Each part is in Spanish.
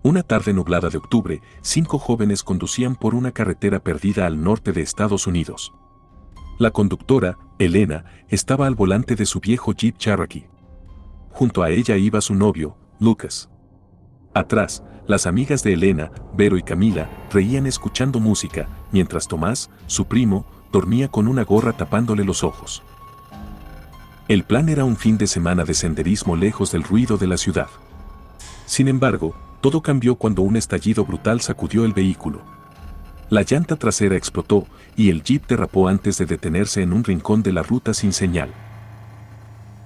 Una tarde nublada de octubre, 5 jóvenes conducían por una carretera perdida al norte de Estados Unidos. La conductora, Elena, estaba al volante de su viejo Jeep Cherokee. Junto a ella iba su novio, Lucas. Atrás, las amigas de Elena, Vero y Camila, reían escuchando música, mientras Tomás, su primo, dormía con una gorra tapándole los ojos. El plan era un fin de semana de senderismo lejos del ruido de la ciudad. Sin embargo, todo cambió cuando un estallido brutal sacudió el vehículo. La llanta trasera explotó y el jeep derrapó antes de detenerse en un rincón de la ruta sin señal.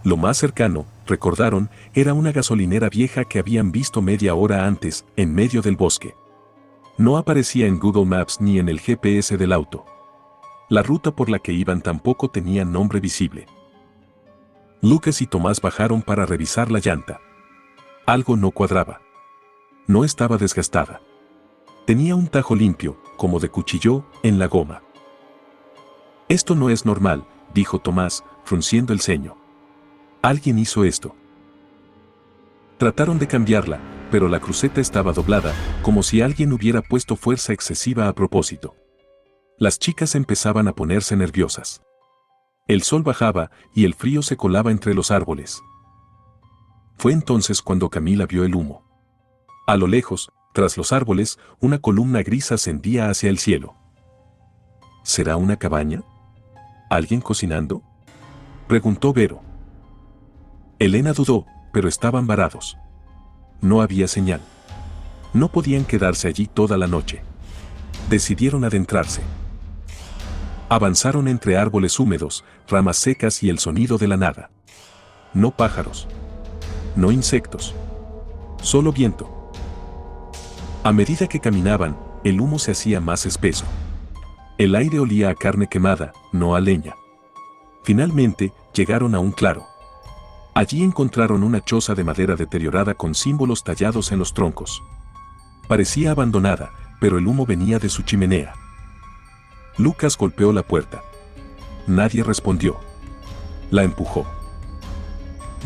Lo más cercano, recordaron, era una gasolinera vieja que habían visto media hora antes, en medio del bosque. No aparecía en Google Maps ni en el GPS del auto. La ruta por la que iban tampoco tenía nombre visible. Lucas y Tomás bajaron para revisar la llanta. Algo no cuadraba. No estaba desgastada. Tenía un tajo limpio, como de cuchillo, en la goma. Esto no es normal, dijo Tomás, frunciendo el ceño. Alguien hizo esto. Trataron de cambiarla, pero la cruceta estaba doblada, como si alguien hubiera puesto fuerza excesiva a propósito. Las chicas empezaban a ponerse nerviosas. El sol bajaba y el frío se colaba entre los árboles. Fue entonces cuando Camila vio el humo. A lo lejos, tras los árboles, una columna gris ascendía hacia el cielo. ¿Será una cabaña? ¿Alguien cocinando?, preguntó Vero. Elena dudó, pero estaban varados. No había señal. No podían quedarse allí toda la noche. Decidieron adentrarse. Avanzaron entre árboles húmedos, ramas secas y el sonido de la nada. No pájaros. No insectos. Solo viento. A medida que caminaban, el humo se hacía más espeso. El aire olía a carne quemada, no a leña. Finalmente, llegaron a un claro. Allí encontraron una choza de madera deteriorada con símbolos tallados en los troncos. Parecía abandonada, pero el humo venía de su chimenea. Lucas golpeó la puerta. Nadie respondió. La empujó.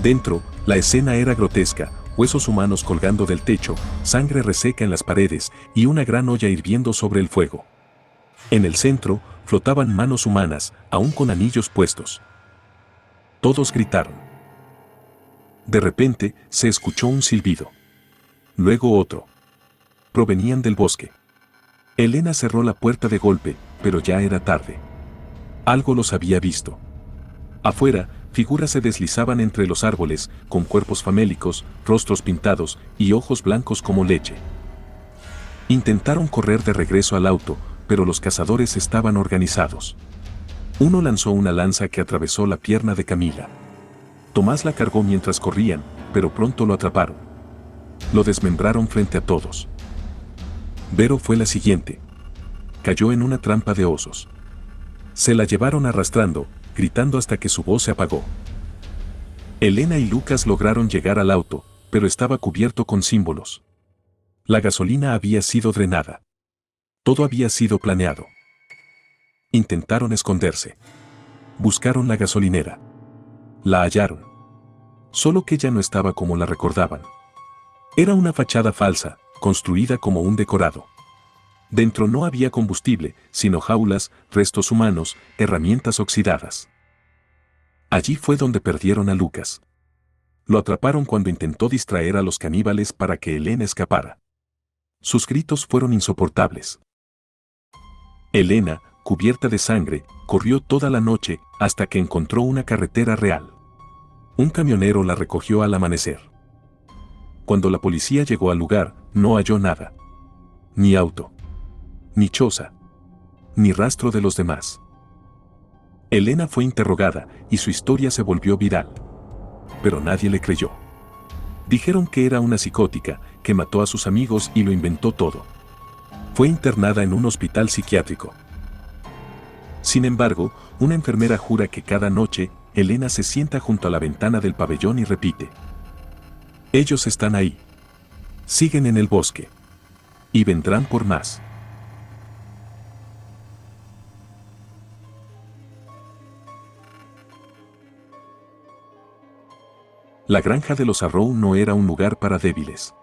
Dentro, la escena era grotesca, huesos humanos colgando del techo, sangre reseca en las paredes y una gran olla hirviendo sobre el fuego. En el centro, flotaban manos humanas, aún con anillos puestos. Todos gritaron. De repente, se escuchó un silbido. Luego otro. Provenían del bosque. Elena cerró la puerta de golpe, pero ya era tarde. Algo los había visto. Afuera, figuras se deslizaban entre los árboles, con cuerpos famélicos, rostros pintados y ojos blancos como leche. Intentaron correr de regreso al auto, pero los cazadores estaban organizados. Uno lanzó una lanza que atravesó la pierna de Camila. Tomás la cargó mientras corrían, pero pronto lo atraparon. Lo desmembraron frente a todos. Vero fue la siguiente. Cayó en una trampa de osos. Se la llevaron arrastrando, gritando hasta que su voz se apagó. Elena y Lucas lograron llegar al auto, pero estaba cubierto con símbolos. La gasolina había sido drenada. Todo había sido planeado. Intentaron esconderse. Buscaron la gasolinera. La hallaron. Solo que ya no estaba como la recordaban. Era una fachada falsa, construida como un decorado. Dentro no había combustible, sino jaulas, restos humanos, herramientas oxidadas. Allí fue donde perdieron a Lucas. Lo atraparon cuando intentó distraer a los caníbales para que Elena escapara. Sus gritos fueron insoportables. Elena, cubierta de sangre, corrió toda la noche hasta que encontró una carretera real. Un camionero la recogió al amanecer. Cuando la policía llegó al lugar, no halló nada. Ni auto. Ni choza. Ni rastro de los demás. Elena fue interrogada y su historia se volvió viral. Pero nadie le creyó. Dijeron que era una psicótica, que mató a sus amigos y lo inventó todo. Fue internada en un hospital psiquiátrico. Sin embargo, una enfermera jura que cada noche, Elena se sienta junto a la ventana del pabellón y repite: ellos están ahí. Siguen en el bosque. Y vendrán por más. La granja de los Arrow no era un lugar para débiles.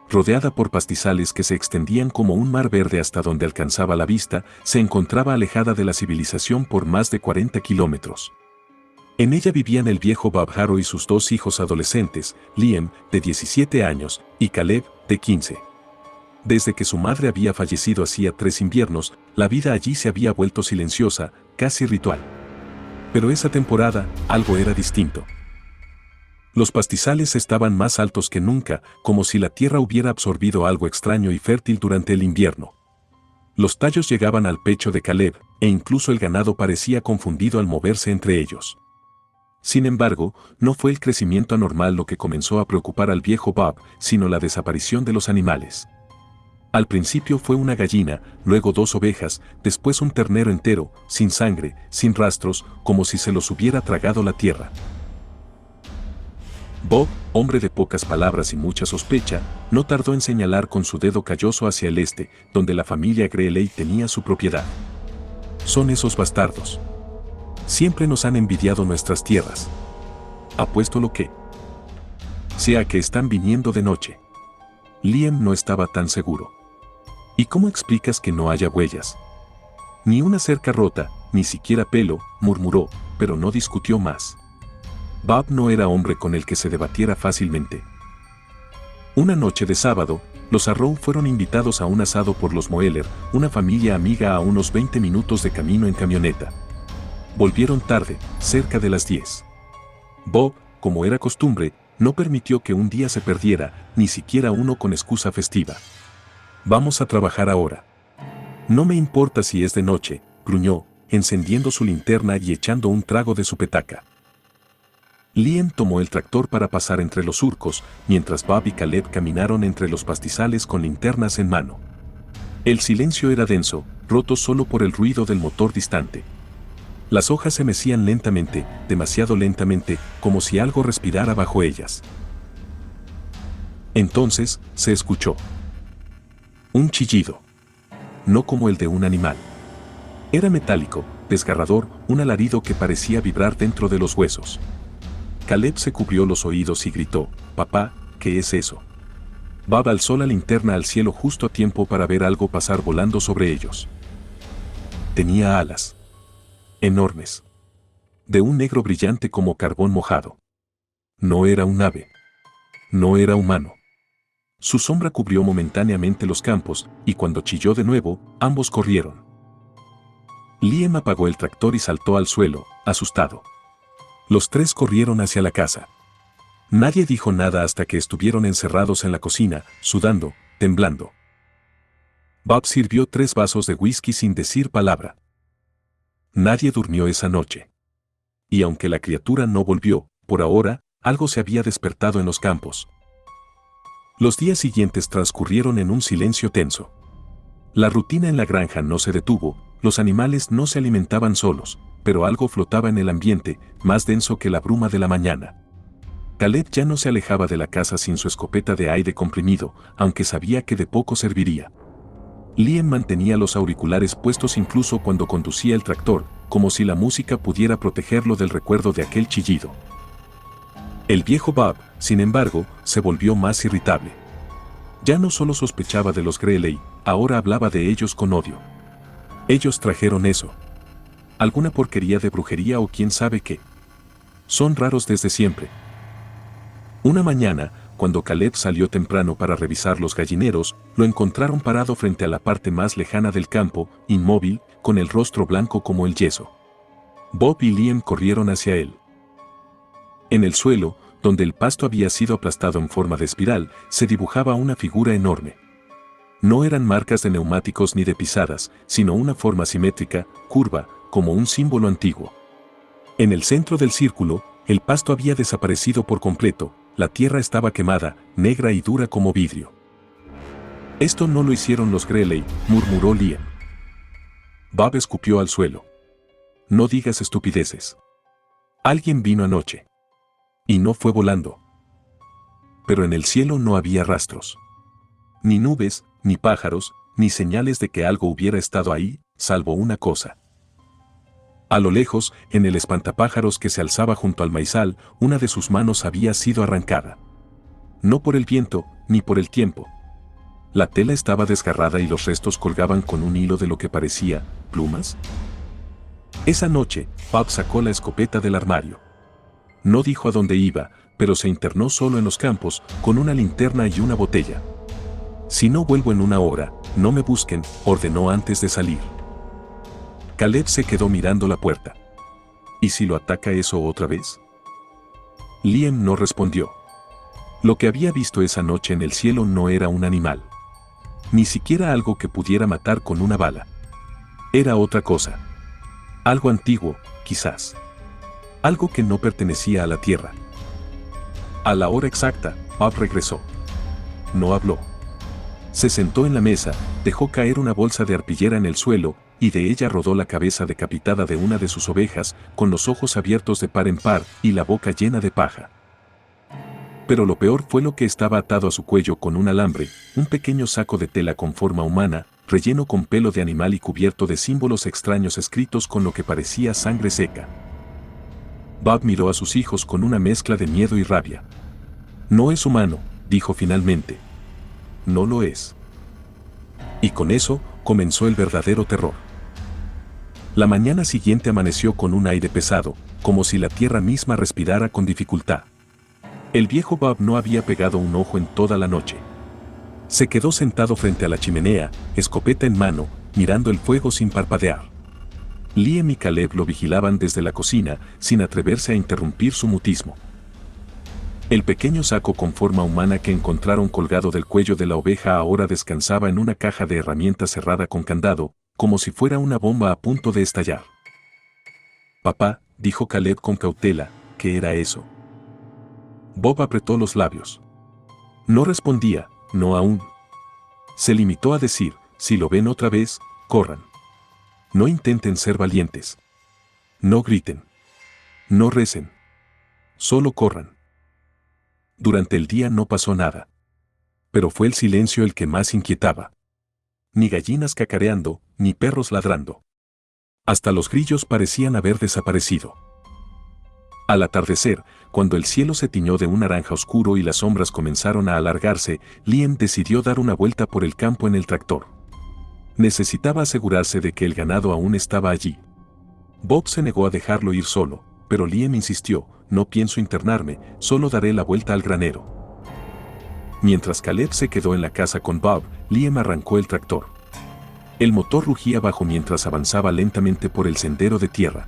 rodeada por pastizales que se extendían como un mar verde hasta donde alcanzaba la vista, se encontraba alejada de la civilización por más de 40 kilómetros. En ella vivían el viejo Bob Harrow y sus dos hijos adolescentes, Liam, de 17 años, y Caleb, de 15. Desde que su madre había fallecido hacía 3 inviernos, la vida allí se había vuelto silenciosa, casi ritual. Pero esa temporada, algo era distinto. Los pastizales estaban más altos que nunca, como si la tierra hubiera absorbido algo extraño y fértil durante el invierno. Los tallos llegaban al pecho de Caleb, e incluso el ganado parecía confundido al moverse entre ellos. Sin embargo, no fue el crecimiento anormal lo que comenzó a preocupar al viejo Bob, sino la desaparición de los animales. Al principio fue una gallina, luego 2 ovejas, después un ternero entero, sin sangre, sin rastros, como si se los hubiera tragado la tierra. Bob, hombre de pocas palabras y mucha sospecha, no tardó en señalar con su dedo calloso hacia el este, donde la familia Greeley tenía su propiedad. Son esos bastardos. Siempre nos han envidiado nuestras tierras. Apuesto lo que sea que están viniendo de noche. Liam no estaba tan seguro. ¿Y cómo explicas que no haya huellas? Ni una cerca rota, ni siquiera pelo, murmuró, pero no discutió más. Bob no era hombre con el que se debatiera fácilmente. Una noche de sábado, los Arrow fueron invitados a un asado por los Moeller, una familia amiga a unos 20 minutos de camino en camioneta. Volvieron tarde, cerca de las 10. Bob, como era costumbre, no permitió que un día se perdiera, ni siquiera uno con excusa festiva. Vamos a trabajar ahora. No me importa si es de noche, gruñó, encendiendo su linterna y echando un trago de su petaca. Liam tomó el tractor para pasar entre los surcos, mientras Bob y Caleb caminaron entre los pastizales con linternas en mano. El silencio era denso, roto solo por el ruido del motor distante. Las hojas se mecían lentamente, demasiado lentamente, como si algo respirara bajo ellas. Entonces, se escuchó un chillido. No como el de un animal. Era metálico, desgarrador, un alarido que parecía vibrar dentro de los huesos. Caleb se cubrió los oídos y gritó, «Papá, ¿qué es eso?» Bob alzó la linterna al cielo justo a tiempo para ver algo pasar volando sobre ellos. Tenía alas. Enormes. De un negro brillante como carbón mojado. No era un ave. No era humano. Su sombra cubrió momentáneamente los campos, y cuando chilló de nuevo, ambos corrieron. Liam apagó el tractor y saltó al suelo, asustado. Los 3 corrieron hacia la casa. Nadie dijo nada hasta que estuvieron encerrados en la cocina, sudando, temblando. Bob sirvió 3 vasos de whisky sin decir palabra. Nadie durmió esa noche. Y aunque la criatura no volvió, por ahora, algo se había despertado en los campos. Los días siguientes transcurrieron en un silencio tenso. La rutina en la granja no se detuvo, los animales no se alimentaban solos, pero algo flotaba en el ambiente, más denso que la bruma de la mañana. Caleb ya no se alejaba de la casa sin su escopeta de aire comprimido, aunque sabía que de poco serviría. Liam mantenía los auriculares puestos incluso cuando conducía el tractor, como si la música pudiera protegerlo del recuerdo de aquel chillido. El viejo Bob, sin embargo, se volvió más irritable. Ya no solo sospechaba de los Greeley, ahora hablaba de ellos con odio. Ellos trajeron eso. Alguna porquería de brujería o quién sabe qué. Son raros desde siempre. Una mañana, cuando Caleb salió temprano para revisar los gallineros, lo encontraron parado frente a la parte más lejana del campo, inmóvil, con el rostro blanco como el yeso. Bob y Liam corrieron hacia él. En el suelo, donde el pasto había sido aplastado en forma de espiral, se dibujaba una figura enorme. No eran marcas de neumáticos ni de pisadas, sino una forma simétrica, curva, como un símbolo antiguo. En el centro del círculo, el pasto había desaparecido por completo, la tierra estaba quemada, negra y dura como vidrio. «Esto no lo hicieron los Greeley», murmuró Liam. Bob escupió al suelo. «No digas estupideces. Alguien vino anoche. Y no fue volando». Pero en el cielo no había rastros. Ni nubes, ni pájaros, ni señales de que algo hubiera estado ahí, salvo una cosa. A lo lejos, en el espantapájaros que se alzaba junto al maizal, una de sus manos había sido arrancada. No por el viento, ni por el tiempo, La tela estaba desgarrada y los restos colgaban con un hilo de lo que parecía plumas. Esa noche, Bob sacó la escopeta del armario. No dijo a dónde iba, pero se internó solo en los campos, con una linterna y una botella. Si no vuelvo en una hora, no me busquen, ordenó antes de salir. Caleb se quedó mirando la puerta. ¿Y si lo ataca eso otra vez? Liam no respondió. Lo que había visto esa noche en el cielo no era un animal. Ni siquiera algo que pudiera matar con una bala. Era otra cosa. Algo antiguo, quizás. Algo que no pertenecía a la tierra. A la hora exacta, Bob regresó. No habló. Se sentó en la mesa, dejó caer una bolsa de arpillera en el suelo, y de ella rodó la cabeza decapitada de una de sus ovejas, con los ojos abiertos de par en par y la boca llena de paja. Pero lo peor fue lo que estaba atado a su cuello con un alambre, un pequeño saco de tela con forma humana, relleno con pelo de animal y cubierto de símbolos extraños escritos con lo que parecía sangre seca. Bob miró a sus hijos con una mezcla de miedo y rabia. No es humano, dijo finalmente. No lo es. Y con eso, comenzó el verdadero terror. La mañana siguiente amaneció con un aire pesado, como si la tierra misma respirara con dificultad. El viejo Bob no había pegado un ojo en toda la noche. Se quedó sentado frente a la chimenea, escopeta en mano, mirando el fuego sin parpadear. Liam y Caleb lo vigilaban desde la cocina, sin atreverse a interrumpir su mutismo. El pequeño saco con forma humana que encontraron colgado del cuello de la oveja ahora descansaba en una caja de herramientas cerrada con candado, como si fuera una bomba a punto de estallar. Papá, dijo Caleb con cautela, ¿qué era eso? Bob apretó los labios. No respondía, no aún. Se limitó a decir, si lo ven otra vez, corran. No intenten ser valientes. No griten. No recen. Solo corran. Durante el día no pasó nada. Pero fue el silencio el que más inquietaba. Ni gallinas cacareando, ni perros ladrando. Hasta los grillos parecían haber desaparecido. Al atardecer, cuando el cielo se tiñó de un naranja oscuro y las sombras comenzaron a alargarse, Liam decidió dar una vuelta por el campo en el tractor. Necesitaba asegurarse de que el ganado aún estaba allí. Bob se negó a dejarlo ir solo, pero Liam insistió, no pienso internarme, solo daré la vuelta al granero. Mientras Caleb se quedó en la casa con Bob, Liam arrancó el tractor. El motor rugía bajo mientras avanzaba lentamente por el sendero de tierra.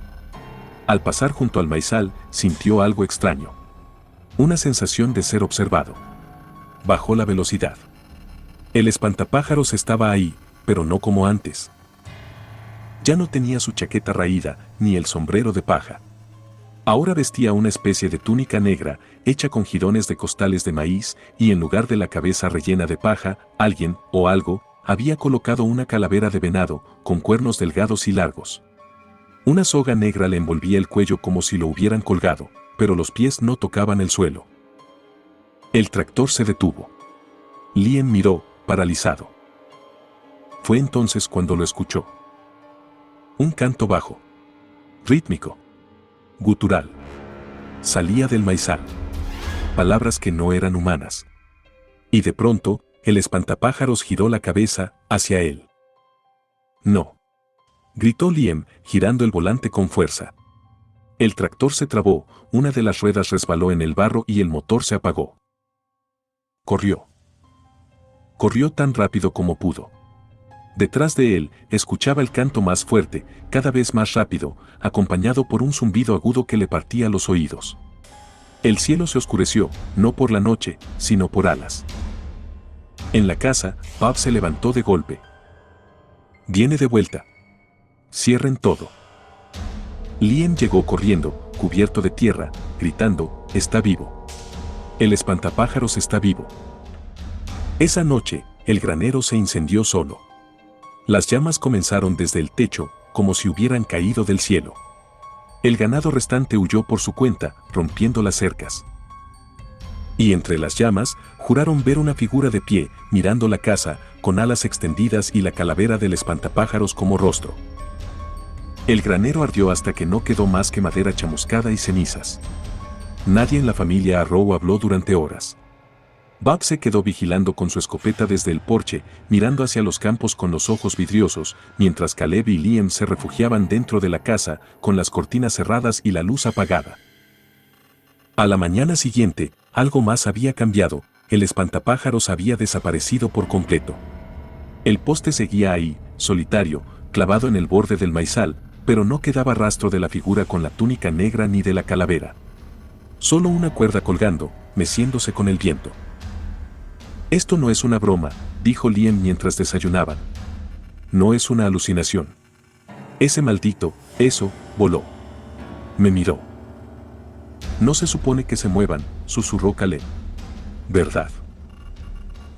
Al pasar junto al maizal, sintió algo extraño. Una sensación de ser observado. Bajó la velocidad. El espantapájaros estaba ahí, pero no como antes. Ya no tenía su chaqueta raída, ni el sombrero de paja. Ahora vestía una especie de túnica negra, hecha con jirones de costales de maíz, y en lugar de la cabeza rellena de paja, alguien, o algo, había colocado una calavera de venado, con cuernos delgados y largos. Una soga negra le envolvía el cuello como si lo hubieran colgado, pero los pies no tocaban el suelo. El tractor se detuvo. Liam miró, paralizado. Fue entonces cuando lo escuchó. Un canto bajo, rítmico, gutural. Salía del maizal. Palabras que no eran humanas. Y de pronto, el espantapájaros giró la cabeza hacia él. No. Gritó Liam, girando el volante con fuerza. El tractor se trabó, una de las ruedas resbaló en el barro y el motor se apagó. Corrió. Corrió tan rápido como pudo. Detrás de él, escuchaba el canto más fuerte, cada vez más rápido, acompañado por un zumbido agudo que le partía los oídos. El cielo se oscureció, no por la noche, sino por alas. En la casa, Bob se levantó de golpe. Viene de vuelta. Cierren todo. Liam llegó corriendo, cubierto de tierra, gritando, está vivo. El espantapájaros está vivo. Esa noche, el granero se incendió solo. Las llamas comenzaron desde el techo, como si hubieran caído del cielo. El ganado restante huyó por su cuenta, rompiendo las cercas. Y entre las llamas, juraron ver una figura de pie, mirando la casa, con alas extendidas y la calavera del espantapájaros como rostro. El granero ardió hasta que no quedó más que madera chamuscada y cenizas. Nadie en la familia Arrow habló durante horas. Bob se quedó vigilando con su escopeta desde el porche, mirando hacia los campos con los ojos vidriosos, mientras Caleb y Liam se refugiaban dentro de la casa, con las cortinas cerradas y la luz apagada. A la mañana siguiente, algo más había cambiado, el espantapájaros había desaparecido por completo. El poste seguía ahí, solitario, clavado en el borde del maizal, pero no quedaba rastro de la figura con la túnica negra ni de la calavera. Solo una cuerda colgando, meciéndose con el viento. «Esto no es una broma», dijo Liam mientras desayunaban. «No es una alucinación. Ese maldito, eso, voló». Me miró. «No se supone que se muevan», susurró Caleb. «¿Verdad?».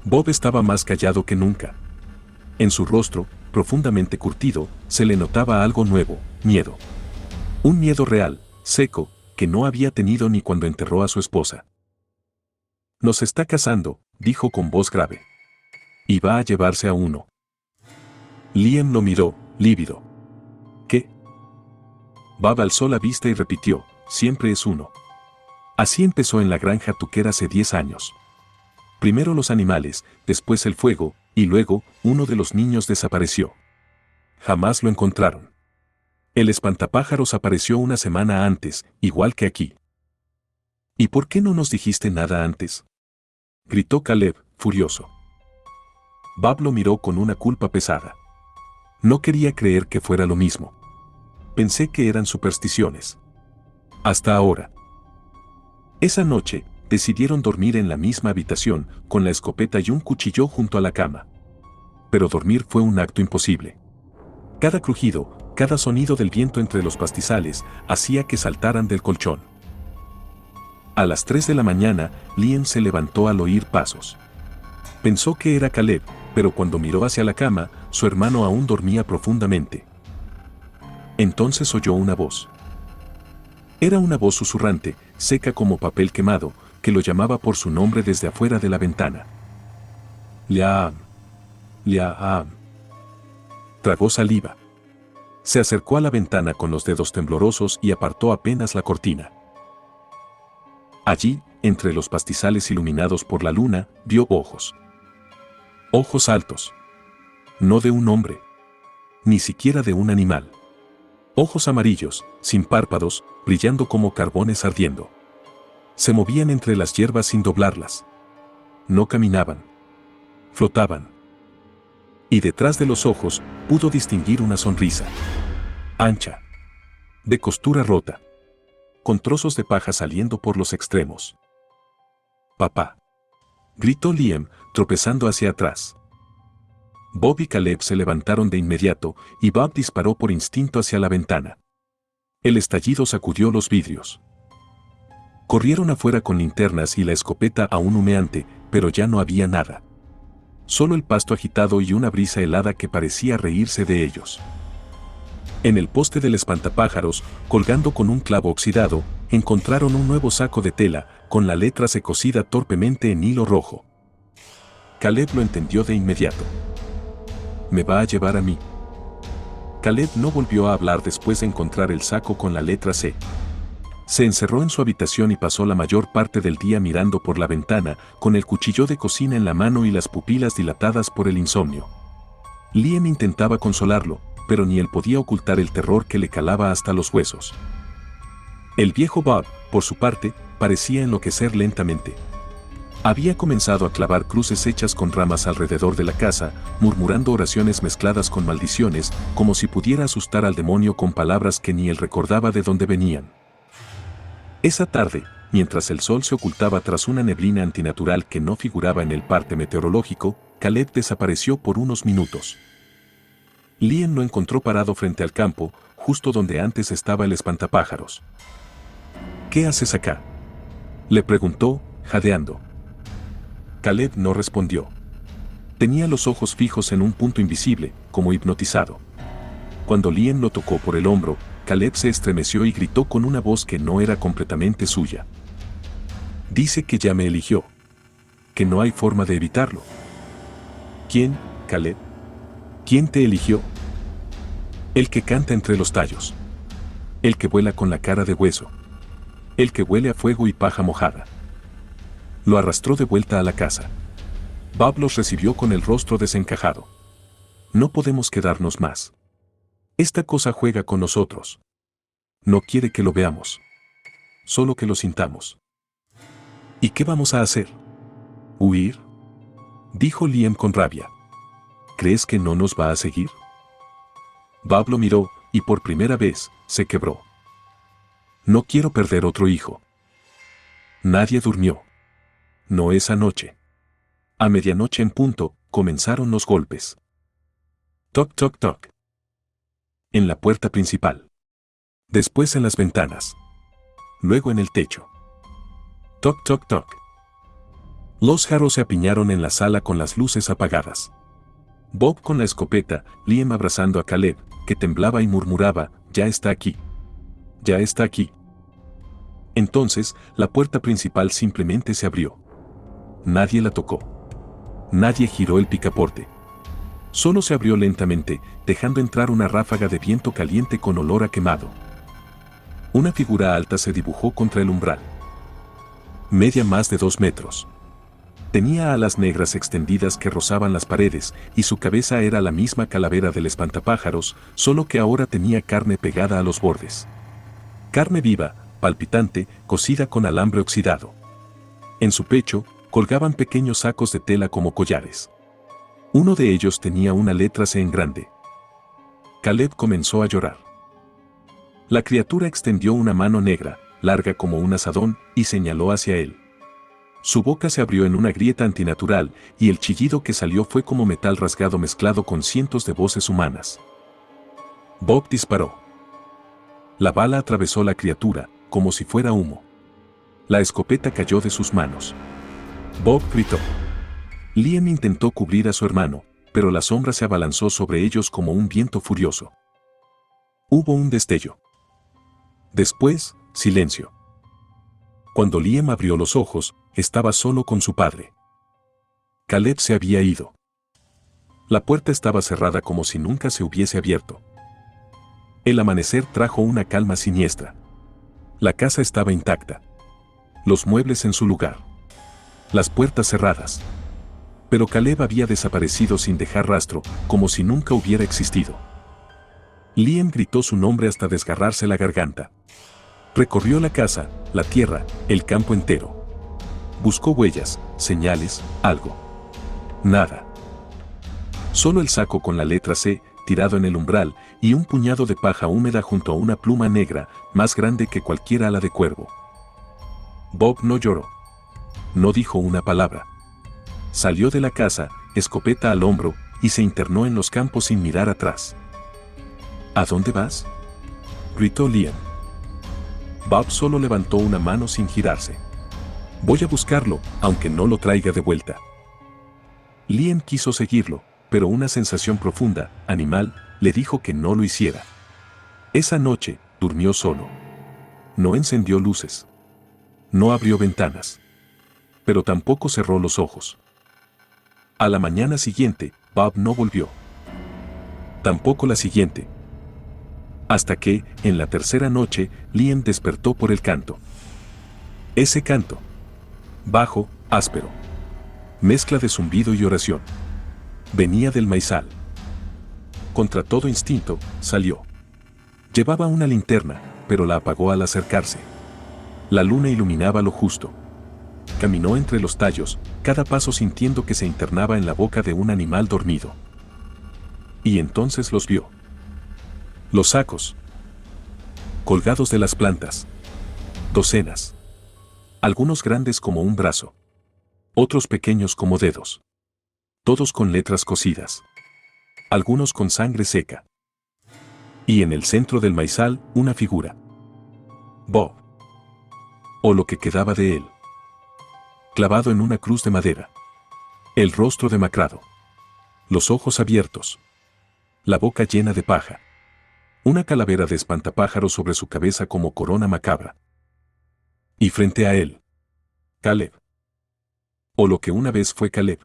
Bob estaba más callado que nunca. En su rostro, profundamente curtido, se le notaba algo nuevo, miedo. Un miedo real, seco, que no había tenido ni cuando enterró a su esposa. «Nos está cazando», dijo con voz grave. «Y va a llevarse a uno». Liam lo miró, lívido. «¿Qué?». Bob alzó la vista y repitió, «Siempre es uno». Así empezó en la granja Tucker hace 10 años. Primero los animales, después el fuego, y luego, uno de los niños desapareció. Jamás lo encontraron. El espantapájaros apareció una semana antes, igual que aquí. «¿Y por qué no nos dijiste nada antes?», gritó Caleb, furioso. Bob lo miró con una culpa pesada. No quería creer que fuera lo mismo. Pensé que eran supersticiones. Hasta ahora. Esa noche, decidieron dormir en la misma habitación, con la escopeta y un cuchillo junto a la cama. Pero dormir fue un acto imposible. Cada crujido, cada sonido del viento entre los pastizales, hacía que saltaran del colchón. A las 3 de la mañana, Liam se levantó al oír pasos. Pensó que era Caleb, pero cuando miró hacia la cama, su hermano aún dormía profundamente. Entonces oyó una voz. Era una voz susurrante, seca como papel quemado, que lo llamaba por su nombre desde afuera de la ventana. «Liam. Liam». Tragó saliva. Se acercó a la ventana con los dedos temblorosos y apartó apenas la cortina. Allí, entre los pastizales iluminados por la luna, vio ojos. Ojos altos. No de un hombre. Ni siquiera de un animal. Ojos amarillos, sin párpados, brillando como carbones ardiendo. Se movían entre las hierbas sin doblarlas. No caminaban. Flotaban. Y detrás de los ojos, pudo distinguir una sonrisa. Ancha. De costura rota. Con trozos de paja saliendo por los extremos. «Papá», gritó Liam, tropezando hacia atrás. Bob y Caleb se levantaron de inmediato, y Bob disparó por instinto hacia la ventana. El estallido sacudió los vidrios. Corrieron afuera con linternas y la escopeta aún humeante, pero ya no había nada. Solo el pasto agitado y una brisa helada que parecía reírse de ellos. En el poste del espantapájaros, colgando con un clavo oxidado, encontraron un nuevo saco de tela, con la letra C cosida torpemente en hilo rojo. Caleb lo entendió de inmediato. «Me va a llevar a mí». Caleb no volvió a hablar después de encontrar el saco con la letra C. Se encerró en su habitación y pasó la mayor parte del día mirando por la ventana, con el cuchillo de cocina en la mano y las pupilas dilatadas por el insomnio. Liam intentaba consolarlo, pero ni él podía ocultar el terror que le calaba hasta los huesos. El viejo Bob, por su parte, parecía enloquecer lentamente. Había comenzado a clavar cruces hechas con ramas alrededor de la casa, murmurando oraciones mezcladas con maldiciones, como si pudiera asustar al demonio con palabras que ni él recordaba de dónde venían. Esa tarde, mientras el sol se ocultaba tras una neblina antinatural que no figuraba en el parte meteorológico, Caleb desapareció por unos minutos. Liam lo encontró parado frente al campo, justo donde antes estaba el espantapájaros. «¿Qué haces acá?», le preguntó, jadeando. Caleb no respondió. Tenía los ojos fijos en un punto invisible, como hipnotizado. Cuando Liam lo tocó por el hombro, Caleb se estremeció y gritó con una voz que no era completamente suya. «Dice que ya me eligió. Que no hay forma de evitarlo». «¿Quién, Caleb? ¿Quién te eligió?». «El que canta entre los tallos. El que vuela con la cara de hueso. El que huele a fuego y paja mojada». Lo arrastró de vuelta a la casa. Bob los recibió con el rostro desencajado. No podemos quedarnos más. Esta cosa juega con nosotros. No quiere que lo veamos. Solo que lo sintamos. ¿Y qué vamos a hacer? ¿Huir? Dijo Liam con rabia. ¿Crees que no nos va a seguir? Bob lo miró, y por primera vez, se quebró. No quiero perder otro hijo. Nadie durmió. No esa noche. A medianoche en punto, comenzaron los golpes. Toc, toc, toc. En la puerta principal. Después en las ventanas. Luego en el techo. Toc, toc, toc. Los jarros se apiñaron en la sala con las luces apagadas. Bob con la escopeta, Liam abrazando a Caleb, que temblaba y murmuraba, «Ya está aquí. Ya está aquí». Entonces, la puerta principal simplemente se abrió. Nadie la tocó. Nadie giró el picaporte. Solo se abrió lentamente, dejando entrar una ráfaga de viento caliente con olor a quemado. Una figura alta se dibujó contra el umbral. Media más de 2 metros. Tenía alas negras extendidas que rozaban las paredes, y su cabeza era la misma calavera del espantapájaros, solo que ahora tenía carne pegada a los bordes. Carne viva, palpitante, cocida con alambre oxidado. En su pecho, colgaban pequeños sacos de tela como collares. Uno de ellos tenía una letra C en grande. Caleb comenzó a llorar. La criatura extendió una mano negra, larga como un azadón, y señaló hacia él. Su boca se abrió en una grieta antinatural, y el chillido que salió fue como metal rasgado mezclado con cientos de voces humanas. Bob disparó. La bala atravesó la criatura, como si fuera humo. La escopeta cayó de sus manos. Bob gritó. Liam intentó cubrir a su hermano, pero la sombra se abalanzó sobre ellos como un viento furioso. Hubo un destello. Después, silencio. Cuando Liam abrió los ojos, estaba solo con su padre. Caleb se había ido. La puerta estaba cerrada como si nunca se hubiese abierto. El amanecer trajo una calma siniestra. La casa estaba intacta. Los muebles en su lugar. Las puertas cerradas. Pero Caleb había desaparecido sin dejar rastro, como si nunca hubiera existido. Liam gritó su nombre hasta desgarrarse la garganta. Recorrió la casa, la tierra, el campo entero. Buscó huellas, señales, algo. Nada. Solo el saco con la letra C, tirado en el umbral, y un puñado de paja húmeda junto a una pluma negra, más grande que cualquier ala de cuervo. Bob no lloró. No dijo una palabra. Salió de la casa, escopeta al hombro, y se internó en los campos sin mirar atrás. ¿A dónde vas?, gritó Liam. Bob solo levantó una mano sin girarse. Voy a buscarlo, aunque no lo traiga de vuelta. Liam quiso seguirlo, pero una sensación profunda, animal, le dijo que no lo hiciera. Esa noche, durmió solo. No encendió luces. No abrió ventanas. Pero tampoco cerró los ojos. A la mañana siguiente, Bob no volvió. Tampoco la siguiente. Hasta que, en la tercera noche, Liam despertó por el canto. Ese canto. Bajo, áspero. Mezcla de zumbido y oración. Venía del maizal. Contra todo instinto, salió. Llevaba una linterna, pero la apagó al acercarse. La luna iluminaba lo justo. Caminó entre los tallos, cada paso sintiendo que se internaba en la boca de un animal dormido. Y entonces los vio. Los sacos. Colgados de las plantas. Docenas. Algunos grandes como un brazo. Otros pequeños como dedos. Todos con letras cosidas. Algunos con sangre seca. Y en el centro del maizal, una figura. Bob. O lo que quedaba de él. Clavado en una cruz de madera. El rostro demacrado. Los ojos abiertos. La boca llena de paja. Una calavera de espantapájaros sobre su cabeza como corona macabra. Y frente a él, Caleb. O lo que una vez fue Caleb.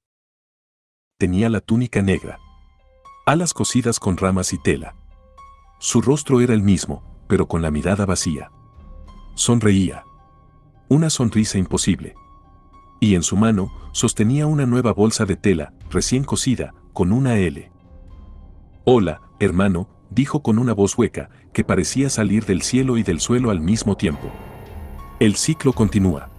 Tenía la túnica negra. Alas cosidas con ramas y tela. Su rostro era el mismo, pero con la mirada vacía. Sonreía. Una sonrisa imposible. y en su mano sostenía una nueva bolsa de tela, recién cosida, con una L. «Hola, hermano», dijo con una voz hueca, que parecía salir del cielo y del suelo al mismo tiempo. «El ciclo continúa».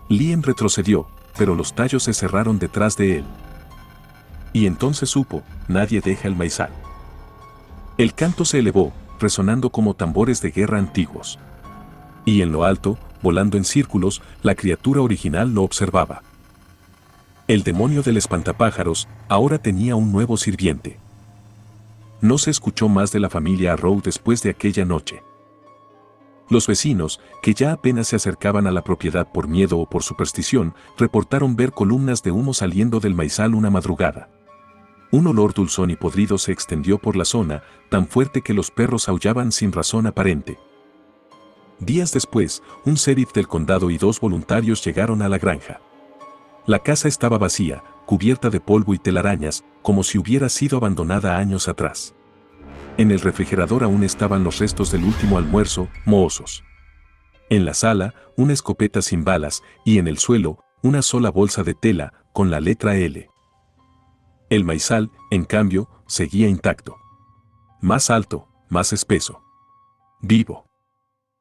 Liam retrocedió, pero los tallos se cerraron detrás de él. Y entonces supo, nadie deja el maizal. El canto se elevó, resonando como tambores de guerra antiguos. Y en lo alto, volando en círculos, la criatura original lo observaba. El demonio del espantapájaros ahora tenía un nuevo sirviente. No se escuchó más de la familia Arrow después de aquella noche. Los vecinos, que ya apenas se acercaban a la propiedad por miedo o por superstición, reportaron ver columnas de humo saliendo del maizal una madrugada. Un olor dulzón y podrido se extendió por la zona, tan fuerte que los perros aullaban sin razón aparente. Días después, un sheriff del condado y 2 voluntarios llegaron a la granja. La casa estaba vacía, cubierta de polvo y telarañas, como si hubiera sido abandonada años atrás. En el refrigerador aún estaban los restos del último almuerzo, mohosas. En la sala, una escopeta sin balas, y en el suelo, una sola bolsa de tela, con la letra L. El maizal, en cambio, seguía intacto. Más alto, más espeso. Vivo.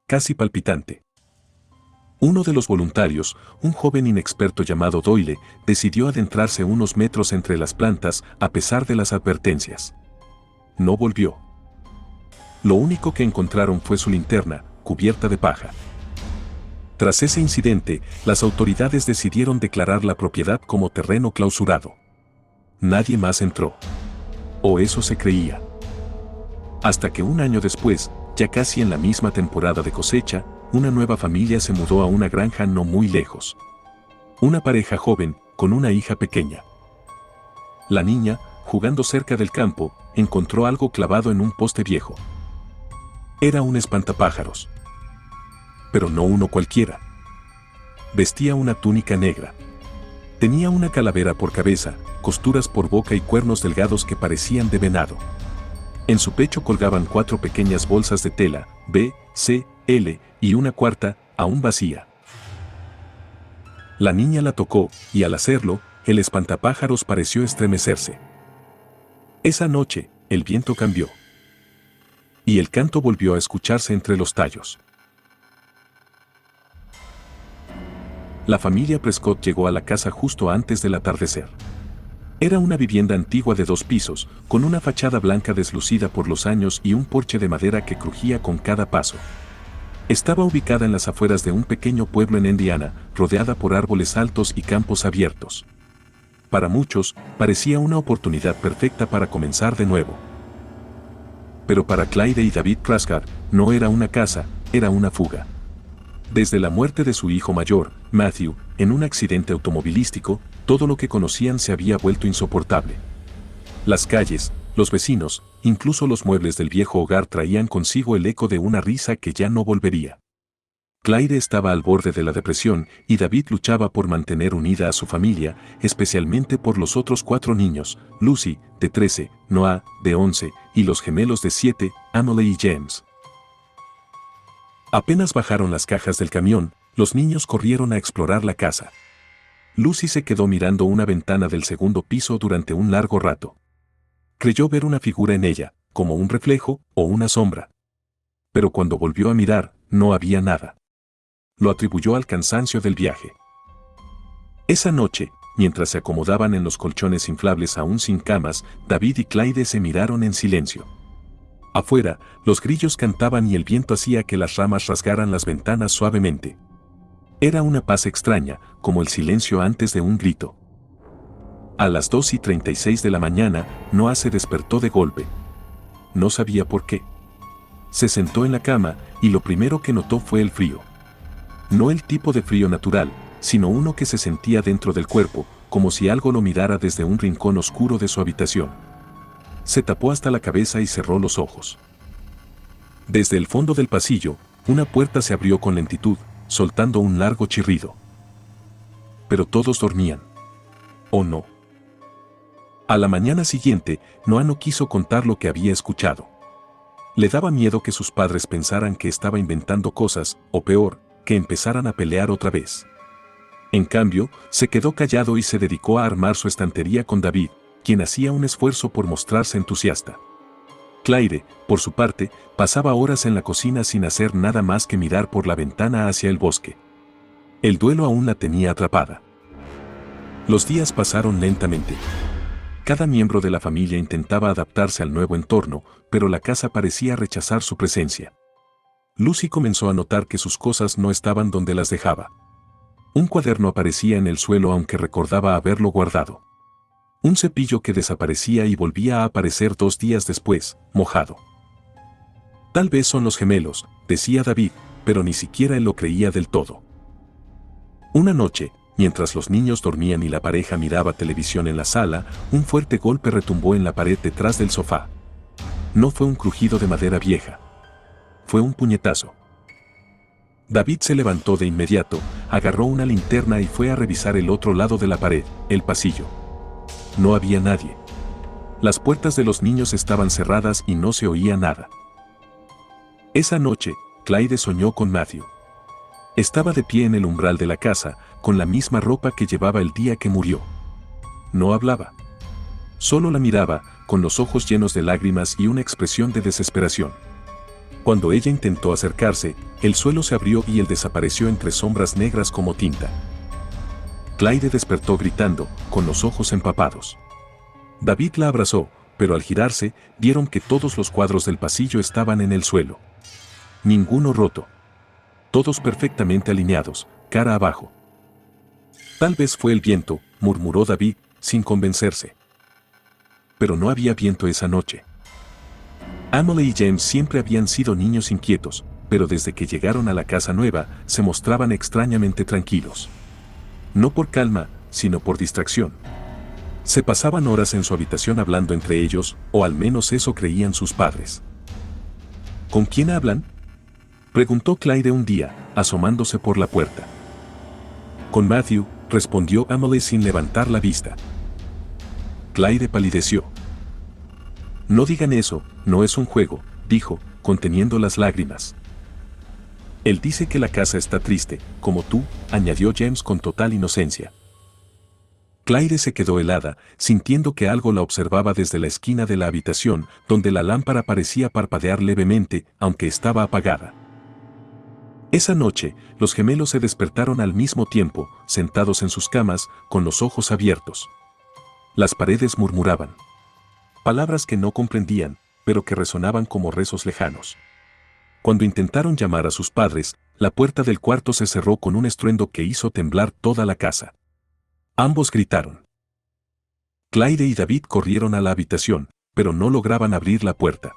Casi palpitante. Uno de los voluntarios, un joven inexperto llamado Doyle, decidió adentrarse unos metros entre las plantas a pesar de las advertencias. No volvió. Lo único que encontraron fue su linterna, cubierta de paja. Tras ese incidente, las autoridades decidieron declarar la propiedad como terreno clausurado. Nadie más entró. O eso se creía. Hasta que un año después, ya casi en la misma temporada de cosecha, una nueva familia se mudó a una granja no muy lejos. Una pareja joven, con una hija pequeña. La niña, jugando cerca del campo, encontró algo clavado en un poste viejo. Era un espantapájaros. Pero no uno cualquiera. Vestía una túnica negra. Tenía una calavera por cabeza, costuras por boca y cuernos delgados que parecían de venado. En su pecho colgaban 4 pequeñas bolsas de tela, B, C, L, y una cuarta, aún vacía. La niña la tocó, y al hacerlo, el espantapájaros pareció estremecerse. Esa noche, el viento cambió. Y el canto volvió a escucharse entre los tallos. La familia Prescott llegó a la casa justo antes del atardecer. Era una vivienda antigua de 2 pisos, con una fachada blanca deslucida por los años y un porche de madera que crujía con cada paso. Estaba ubicada en las afueras de un pequeño pueblo en Indiana, rodeada por árboles altos y campos abiertos. Para muchos, parecía una oportunidad perfecta para comenzar de nuevo. Pero para Clyde y David Prescott, no era una casa, era una fuga. Desde la muerte de su hijo mayor, Matthew, en un accidente automovilístico, todo lo que conocían se había vuelto insoportable. Las calles, los vecinos, incluso los muebles del viejo hogar traían consigo el eco de una risa que ya no volvería. Clyde estaba al borde de la depresión y David luchaba por mantener unida a su familia, especialmente por los otros 4 niños, Lucy, de 13, Noah, de 11, y los gemelos de 7, Emily y James. Apenas bajaron las cajas del camión, los niños corrieron a explorar la casa. Lucy se quedó mirando una ventana del segundo piso durante un largo rato. Creyó ver una figura en ella, como un reflejo o una sombra. Pero cuando volvió a mirar, no había nada. Lo atribuyó al cansancio del viaje. Esa noche, mientras se acomodaban en los colchones inflables aún sin camas, David y Clyde se miraron en silencio. Afuera, los grillos cantaban y el viento hacía que las ramas rasgaran las ventanas suavemente. Era una paz extraña, como el silencio antes de un grito. A las 2:36 de la mañana, Noah se despertó de golpe. No sabía por qué. Se sentó en la cama, y lo primero que notó fue el frío. No el tipo de frío natural, sino uno que se sentía dentro del cuerpo, como si algo lo mirara desde un rincón oscuro de su habitación. Se tapó hasta la cabeza y cerró los ojos. Desde el fondo del pasillo, una puerta se abrió con lentitud, soltando un largo chirrido. Pero todos dormían. ¿O no? A la mañana siguiente, Noah no quiso contar lo que había escuchado. Le daba miedo que sus padres pensaran que estaba inventando cosas, o peor, que empezaran a pelear otra vez. En cambio, se quedó callado y se dedicó a armar su estantería con David, quien hacía un esfuerzo por mostrarse entusiasta. Claire, por su parte, pasaba horas en la cocina sin hacer nada más que mirar por la ventana hacia el bosque. El duelo aún la tenía atrapada. Los días pasaron lentamente. Cada miembro de la familia intentaba adaptarse al nuevo entorno, pero la casa parecía rechazar su presencia. Lucy comenzó a notar que sus cosas no estaban donde las dejaba. Un cuaderno aparecía en el suelo aunque recordaba haberlo guardado. Un cepillo que desaparecía y volvía a aparecer 2 días después, mojado. Tal vez son los gemelos, decía David, pero ni siquiera él lo creía del todo. Una noche, mientras los niños dormían y la pareja miraba televisión en la sala, un fuerte golpe retumbó en la pared detrás del sofá. No fue un crujido de madera vieja. Fue un puñetazo. David se levantó de inmediato, agarró una linterna y fue a revisar el otro lado de la pared, el pasillo. No había nadie. Las puertas de los niños estaban cerradas y no se oía nada. Esa noche, Clyde soñó con Matthew. Estaba de pie en el umbral de la casa, con la misma ropa que llevaba el día que murió. No hablaba. Solo la miraba, con los ojos llenos de lágrimas y una expresión de desesperación. Cuando ella intentó acercarse, el suelo se abrió y él desapareció entre sombras negras como tinta. Clyde despertó gritando, con los ojos empapados. David la abrazó, pero al girarse, vieron que todos los cuadros del pasillo estaban en el suelo. Ninguno roto. Todos perfectamente alineados, cara abajo. Tal vez fue el viento, murmuró David, sin convencerse. Pero no había viento esa noche. Emily y James siempre habían sido niños inquietos, pero desde que llegaron a la casa nueva, se mostraban extrañamente tranquilos. No por calma, sino por distracción. Se pasaban horas en su habitación hablando entre ellos, o al menos eso creían sus padres. ¿Con quién hablan?, preguntó Clyde un día, asomándose por la puerta. Con Matthew, respondió Emily sin levantar la vista. Clyde palideció. No digan eso, no es un juego, dijo, conteniendo las lágrimas. Él dice que la casa está triste, como tú, añadió James con total inocencia. Clyde se quedó helada, sintiendo que algo la observaba desde la esquina de la habitación, donde la lámpara parecía parpadear levemente, aunque estaba apagada. Esa noche, los gemelos se despertaron al mismo tiempo, sentados en sus camas, con los ojos abiertos. Las paredes murmuraban. Palabras que no comprendían, pero que resonaban como rezos lejanos. Cuando intentaron llamar a sus padres, la puerta del cuarto se cerró con un estruendo que hizo temblar toda la casa. Ambos gritaron. Clyde y David corrieron a la habitación, pero no lograban abrir la puerta.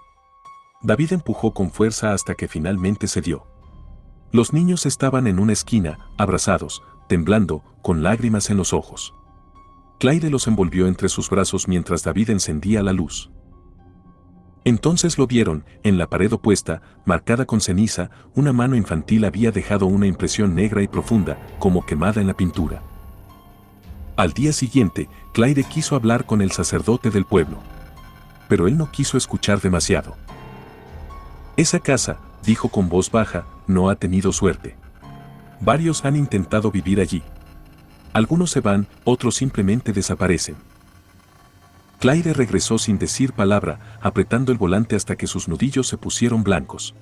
David empujó con fuerza hasta que finalmente cedió. Los niños estaban en una esquina, abrazados, temblando, con lágrimas en los ojos. Clyde los envolvió entre sus brazos mientras David encendía la luz. Entonces lo vieron, en la pared opuesta, marcada con ceniza, una mano infantil había dejado una impresión negra y profunda, como quemada en la pintura. Al día siguiente, Clyde quiso hablar con el sacerdote del pueblo. Pero él no quiso escuchar demasiado. Esa casa, dijo con voz baja, no ha tenido suerte. Varios han intentado vivir allí. Algunos se van, otros simplemente desaparecen. Clyde regresó sin decir palabra, apretando el volante hasta que sus nudillos se pusieron blancos.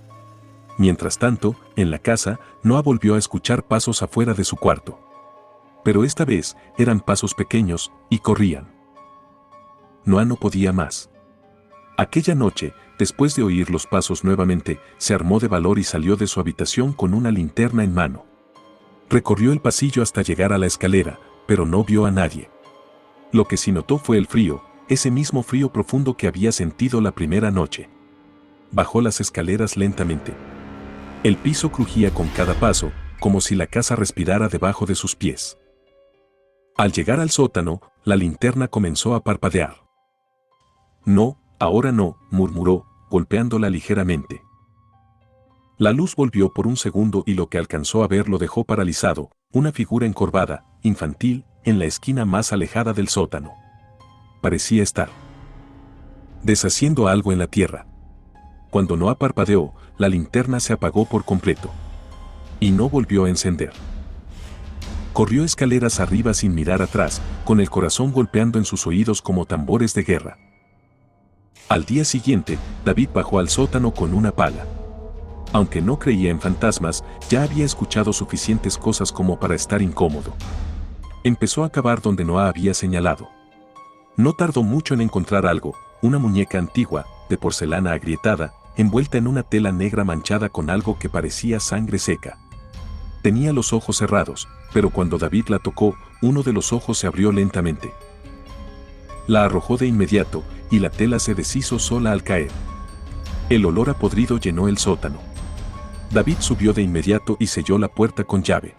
Mientras tanto, en la casa, Noah volvió a escuchar pasos afuera de su cuarto. Pero esta vez, eran pasos pequeños, y corrían. Noah no podía más. Aquella noche, después de oír los pasos nuevamente, se armó de valor y salió de su habitación con una linterna en mano. Recorrió el pasillo hasta llegar a la escalera, pero no vio a nadie. Lo que sí notó fue el frío, ese mismo frío profundo que había sentido la primera noche. Bajó las escaleras lentamente. El piso crujía con cada paso, como si la casa respirara debajo de sus pies. Al llegar al sótano, la linterna comenzó a parpadear. No, ahora no, murmuró, golpeándola ligeramente. La luz volvió por un segundo y lo que alcanzó a ver lo dejó paralizado, una figura encorvada, infantil, en la esquina más alejada del sótano. Parecía estar deshaciendo algo en la tierra. Cuando Noah parpadeó, la linterna se apagó por completo. Y no volvió a encender. Corrió escaleras arriba sin mirar atrás, con el corazón golpeando en sus oídos como tambores de guerra. Al día siguiente, David bajó al sótano con una pala. Aunque no creía en fantasmas, ya había escuchado suficientes cosas como para estar incómodo. Empezó a cavar donde Noah había señalado. No tardó mucho en encontrar algo, una muñeca antigua, de porcelana agrietada, envuelta en una tela negra manchada con algo que parecía sangre seca. Tenía los ojos cerrados, pero cuando David la tocó, uno de los ojos se abrió lentamente. La arrojó de inmediato, y la tela se deshizo sola al caer. El olor a podrido llenó el sótano. David subió de inmediato y selló la puerta con llave.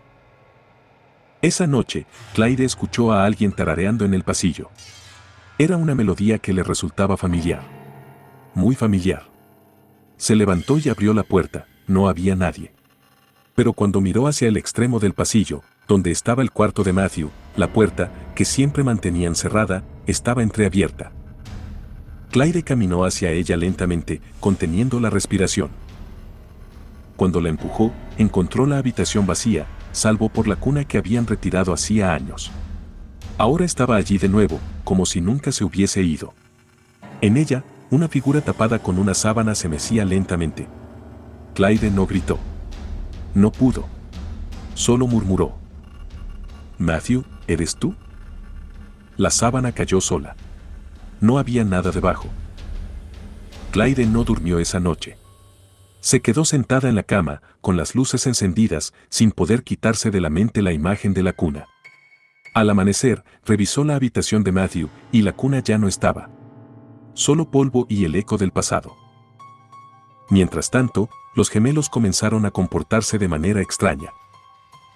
Esa noche, Clyde escuchó a alguien tarareando en el pasillo. Era una melodía que le resultaba familiar. Muy familiar. Se levantó y abrió la puerta, no había nadie. Pero cuando miró hacia el extremo del pasillo, donde estaba el cuarto de Matthew, la puerta, que siempre mantenían cerrada, estaba entreabierta. Clyde caminó hacia ella lentamente, conteniendo la respiración. Cuando la empujó, encontró la habitación vacía, salvo por la cuna que habían retirado hacía años. Ahora estaba allí de nuevo, como si nunca se hubiese ido. En ella, una figura tapada con una sábana se mecía lentamente. Clyde no gritó. No pudo. Solo murmuró. «Matthew, ¿eres tú?» La sábana cayó sola. No había nada debajo. Clyde no durmió esa noche. Se quedó sentada en la cama, con las luces encendidas, sin poder quitarse de la mente la imagen de la cuna. Al amanecer, revisó la habitación de Matthew, y la cuna ya no estaba. Solo polvo y el eco del pasado. Mientras tanto, los gemelos comenzaron a comportarse de manera extraña.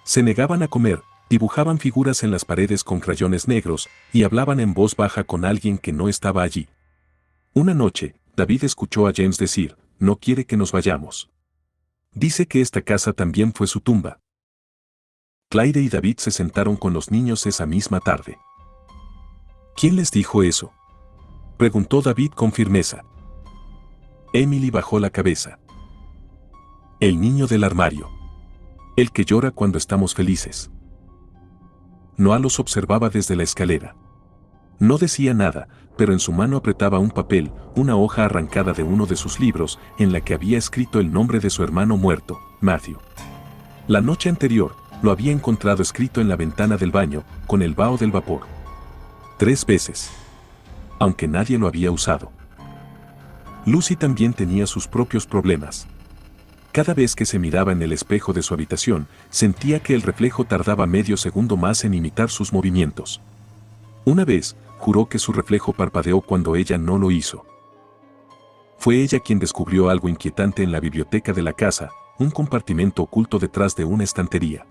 Se negaban a comer, dibujaban figuras en las paredes con crayones negros, y hablaban en voz baja con alguien que no estaba allí. Una noche, David escuchó a James decir, «No quiere que nos vayamos. Dice que esta casa también fue su tumba». Clyde y David se sentaron con los niños esa misma tarde. «¿Quién les dijo eso?», preguntó David con firmeza. Emily bajó la cabeza. «El niño del armario. El que llora cuando estamos felices». Noah los observaba desde la escalera. No decía nada, pero en su mano apretaba un papel, una hoja arrancada de uno de sus libros, en la que había escrito el nombre de su hermano muerto, Matthew. La noche anterior, lo había encontrado escrito en la ventana del baño, con el vaho del vapor. 3 veces. Aunque nadie lo había usado. Lucy también tenía sus propios problemas. Cada vez que se miraba en el espejo de su habitación, sentía que el reflejo tardaba medio segundo más en imitar sus movimientos. Una vez, juró que su reflejo parpadeó cuando ella no lo hizo. Fue ella quien descubrió algo inquietante en la biblioteca de la casa, un compartimento oculto detrás de una estantería.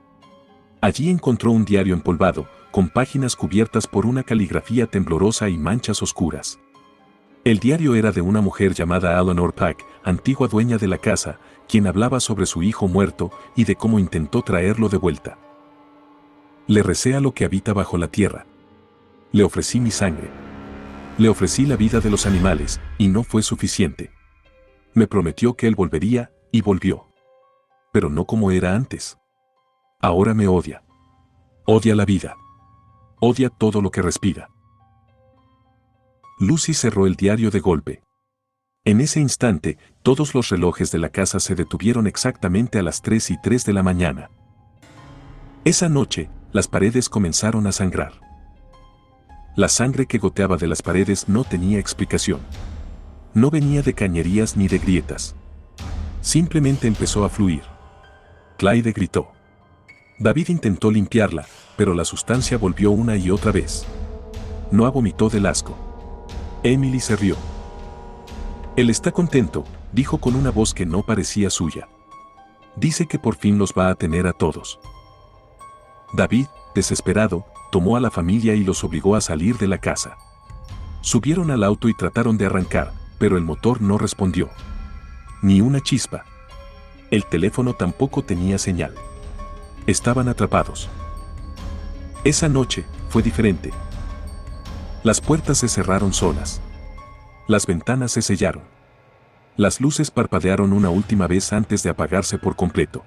Allí encontró un diario empolvado, con páginas cubiertas por una caligrafía temblorosa y manchas oscuras. El diario era de una mujer llamada Eleanor Pack, antigua dueña de la casa, quien hablaba sobre su hijo muerto y de cómo intentó traerlo de vuelta. Le recé a lo que habita bajo la tierra. Le ofrecí mi sangre. Le ofrecí la vida de los animales, y no fue suficiente. Me prometió que él volvería, y volvió. Pero no como era antes. Ahora me odia. Odia la vida. Odia todo lo que respira. Lucy cerró el diario de golpe. En ese instante, todos los relojes de la casa se detuvieron exactamente a las 3:03 de la mañana. Esa noche, las paredes comenzaron a sangrar. La sangre que goteaba de las paredes no tenía explicación. No venía de cañerías ni de grietas. Simplemente empezó a fluir. Clyde gritó. David intentó limpiarla, pero la sustancia volvió una y otra vez. Noah vomitó del asco. Emily se rió. Él está contento, dijo con una voz que no parecía suya. Dice que por fin los va a tener a todos. David, desesperado, tomó a la familia y los obligó a salir de la casa. Subieron al auto y trataron de arrancar, pero el motor no respondió. Ni una chispa. El teléfono tampoco tenía señal. Estaban atrapados. Esa noche fue diferente. Las puertas se cerraron solas. Las ventanas se sellaron. Las luces parpadearon una última vez antes de apagarse por completo.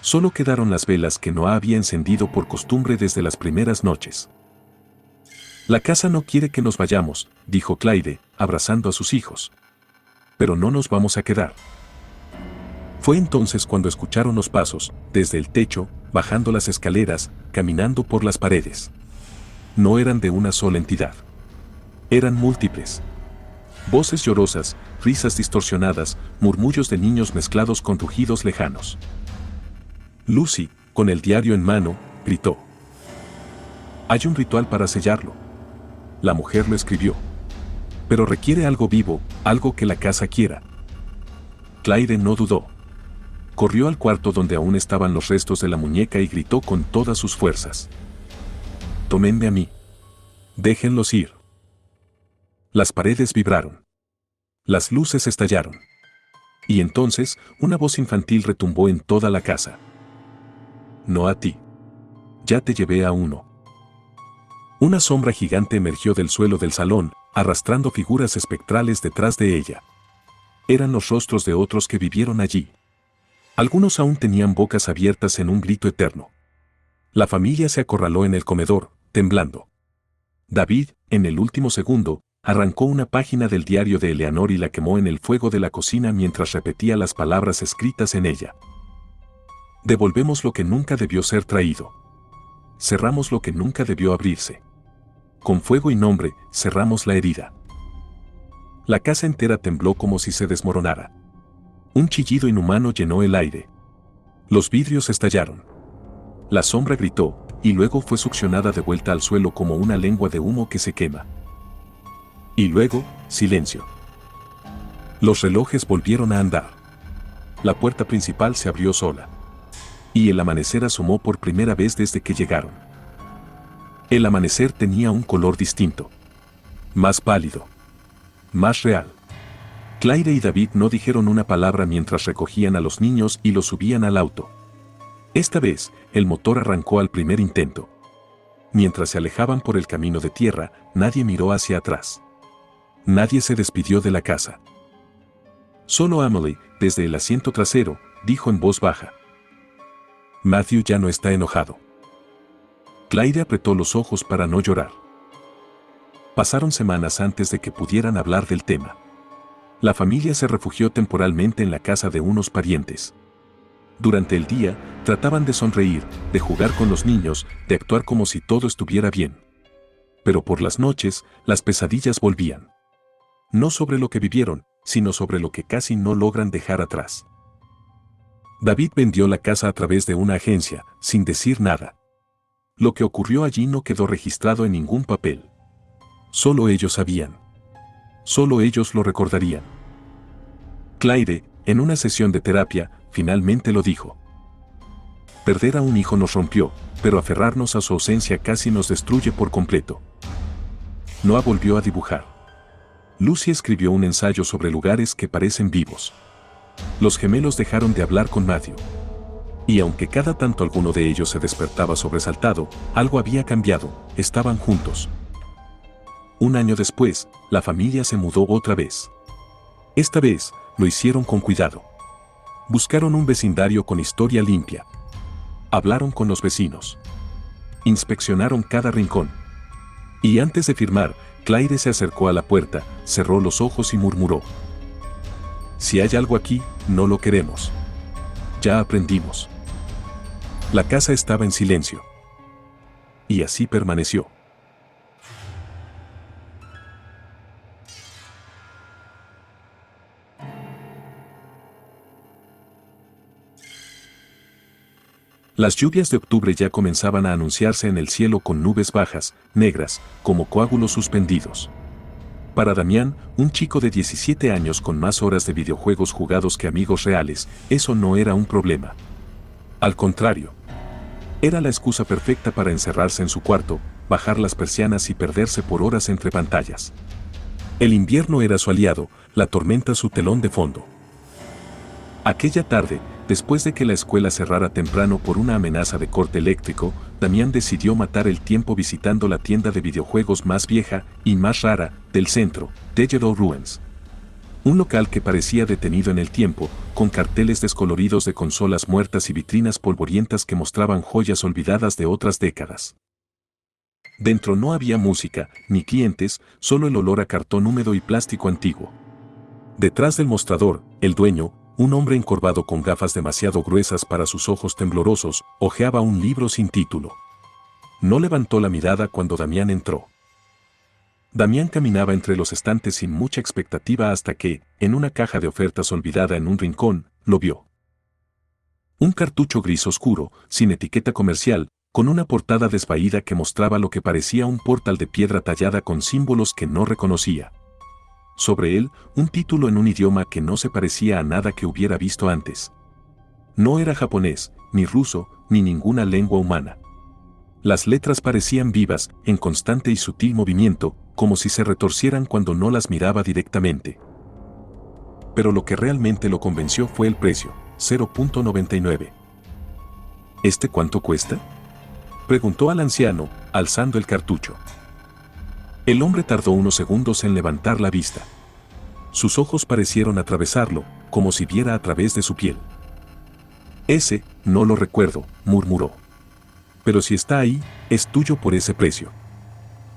Solo quedaron las velas que no había encendido por costumbre desde las primeras noches. La casa no quiere que nos vayamos, dijo Clyde, abrazando a sus hijos. Pero no nos vamos a quedar. Fue entonces cuando escucharon los pasos, desde el techo, bajando las escaleras, caminando por las paredes. No eran de una sola entidad. Eran múltiples. Voces llorosas, risas distorsionadas, murmullos de niños mezclados con rugidos lejanos. Lucy, con el diario en mano, gritó. Hay un ritual para sellarlo. La mujer lo escribió. Pero requiere algo vivo, algo que la casa quiera. Clyde no dudó. Corrió al cuarto donde aún estaban los restos de la muñeca y gritó con todas sus fuerzas. Tómenme a mí. Déjenlos ir. Las paredes vibraron. Las luces estallaron. Y entonces, una voz infantil retumbó en toda la casa. No a ti. Ya te llevé a uno. Una sombra gigante emergió del suelo del salón, arrastrando figuras espectrales detrás de ella. Eran los rostros de otros que vivieron allí. Algunos aún tenían bocas abiertas en un grito eterno. La familia se acorraló en el comedor, temblando. David, en el último segundo, arrancó una página del diario de Eleanor y la quemó en el fuego de la cocina mientras repetía las palabras escritas en ella. Devolvemos lo que nunca debió ser traído. Cerramos lo que nunca debió abrirse. Con fuego y nombre, cerramos la herida. La casa entera tembló como si se desmoronara. Un chillido inhumano llenó el aire. Los vidrios estallaron. La sombra gritó, y luego fue succionada de vuelta al suelo como una lengua de humo que se quema. Y luego, silencio. Los relojes volvieron a andar. La puerta principal se abrió sola. Y el amanecer asomó por primera vez desde que llegaron. El amanecer tenía un color distinto. Más pálido. Más real. Clyde y David no dijeron una palabra mientras recogían a los niños y los subían al auto. Esta vez, el motor arrancó al primer intento. Mientras se alejaban por el camino de tierra, nadie miró hacia atrás. Nadie se despidió de la casa. Solo Emily, desde el asiento trasero, dijo en voz baja. Matthew ya no está enojado. Clyde apretó los ojos para no llorar. Pasaron semanas antes de que pudieran hablar del tema. La familia se refugió temporalmente en la casa de unos parientes. Durante el día, trataban de sonreír, de jugar con los niños, de actuar como si todo estuviera bien. Pero por las noches, las pesadillas volvían. No sobre lo que vivieron, sino sobre lo que casi no logran dejar atrás. David vendió la casa a través de una agencia, sin decir nada. Lo que ocurrió allí no quedó registrado en ningún papel. Solo ellos sabían. Solo ellos lo recordarían. Clyde, en una sesión de terapia, finalmente lo dijo. Perder a un hijo nos rompió, pero aferrarnos a su ausencia casi nos destruye por completo. Noah volvió a dibujar. Lucy escribió un ensayo sobre lugares que parecen vivos. Los gemelos dejaron de hablar con Matthew. Y aunque cada tanto alguno de ellos se despertaba sobresaltado, algo había cambiado, estaban juntos. Un año después, la familia se mudó otra vez. Esta vez, lo hicieron con cuidado. Buscaron un vecindario con historia limpia. Hablaron con los vecinos. Inspeccionaron cada rincón. Y antes de firmar, Clyde se acercó a la puerta, cerró los ojos y murmuró. Si hay algo aquí, no lo queremos. Ya aprendimos. La casa estaba en silencio. Y así permaneció. Las lluvias de octubre ya comenzaban a anunciarse en el cielo con nubes bajas, negras, como coágulos suspendidos. Para Damián, un chico de 17 años con más horas de videojuegos jugados que amigos reales, eso no era un problema. Al contrario. Era la excusa perfecta para encerrarse en su cuarto, bajar las persianas y perderse por horas entre pantallas. El invierno era su aliado, la tormenta su telón de fondo. Aquella tarde, después de que la escuela cerrara temprano por una amenaza de corte eléctrico, Damián decidió matar el tiempo visitando la tienda de videojuegos más vieja y más rara del centro, Digital Ruins. Un local que parecía detenido en el tiempo, con carteles descoloridos de consolas muertas y vitrinas polvorientas que mostraban joyas olvidadas de otras décadas. Dentro no había música, ni clientes, solo el olor a cartón húmedo y plástico antiguo. Detrás del mostrador, el dueño, un hombre encorvado con gafas demasiado gruesas para sus ojos temblorosos, hojeaba un libro sin título. No levantó la mirada cuando Damián entró. Damián caminaba entre los estantes sin mucha expectativa hasta que, en una caja de ofertas olvidada en un rincón, lo vio. Un cartucho gris oscuro, sin etiqueta comercial, con una portada desvaída que mostraba lo que parecía un portal de piedra tallada con símbolos que no reconocía. Sobre él, un título en un idioma que no se parecía a nada que hubiera visto antes. No era japonés, ni ruso, ni ninguna lengua humana. Las letras parecían vivas, en constante y sutil movimiento, como si se retorcieran cuando no las miraba directamente. Pero lo que realmente lo convenció fue el precio, 0.99. ¿Este cuánto cuesta?, preguntó al anciano, alzando el cartucho. El hombre tardó unos segundos en levantar la vista. Sus ojos parecieron atravesarlo, como si viera a través de su piel. Ese, no lo recuerdo, murmuró. Pero si está ahí, es tuyo por ese precio.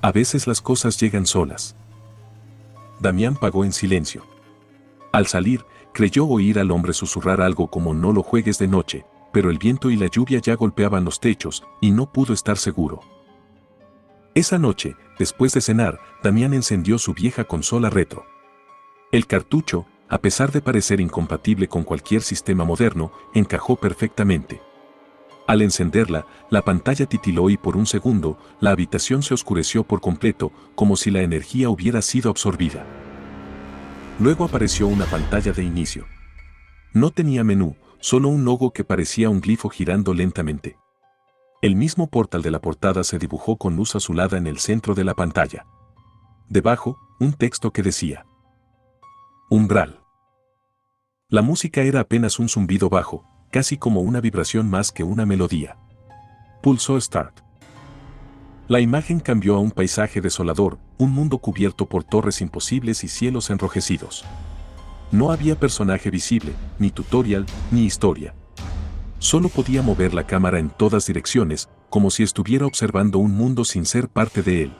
A veces las cosas llegan solas. Damián pagó en silencio. Al salir, creyó oír al hombre susurrar algo como no lo juegues de noche, pero el viento y la lluvia ya golpeaban los techos, y no pudo estar seguro. Esa noche, después de cenar, Damián encendió su vieja consola retro. El cartucho, a pesar de parecer incompatible con cualquier sistema moderno, encajó perfectamente. Al encenderla, la pantalla titiló y por un segundo, la habitación se oscureció por completo, como si la energía hubiera sido absorbida. Luego apareció una pantalla de inicio. No tenía menú, solo un logo que parecía un glifo girando lentamente. El mismo portal de la portada se dibujó con luz azulada en el centro de la pantalla. Debajo, un texto que decía: Umbral. La música era apenas un zumbido bajo, casi como una vibración más que una melodía. Pulsó Start. La imagen cambió a un paisaje desolador, un mundo cubierto por torres imposibles y cielos enrojecidos. No había personaje visible, ni tutorial, ni historia. Solo podía mover la cámara en todas direcciones, como si estuviera observando un mundo sin ser parte de él.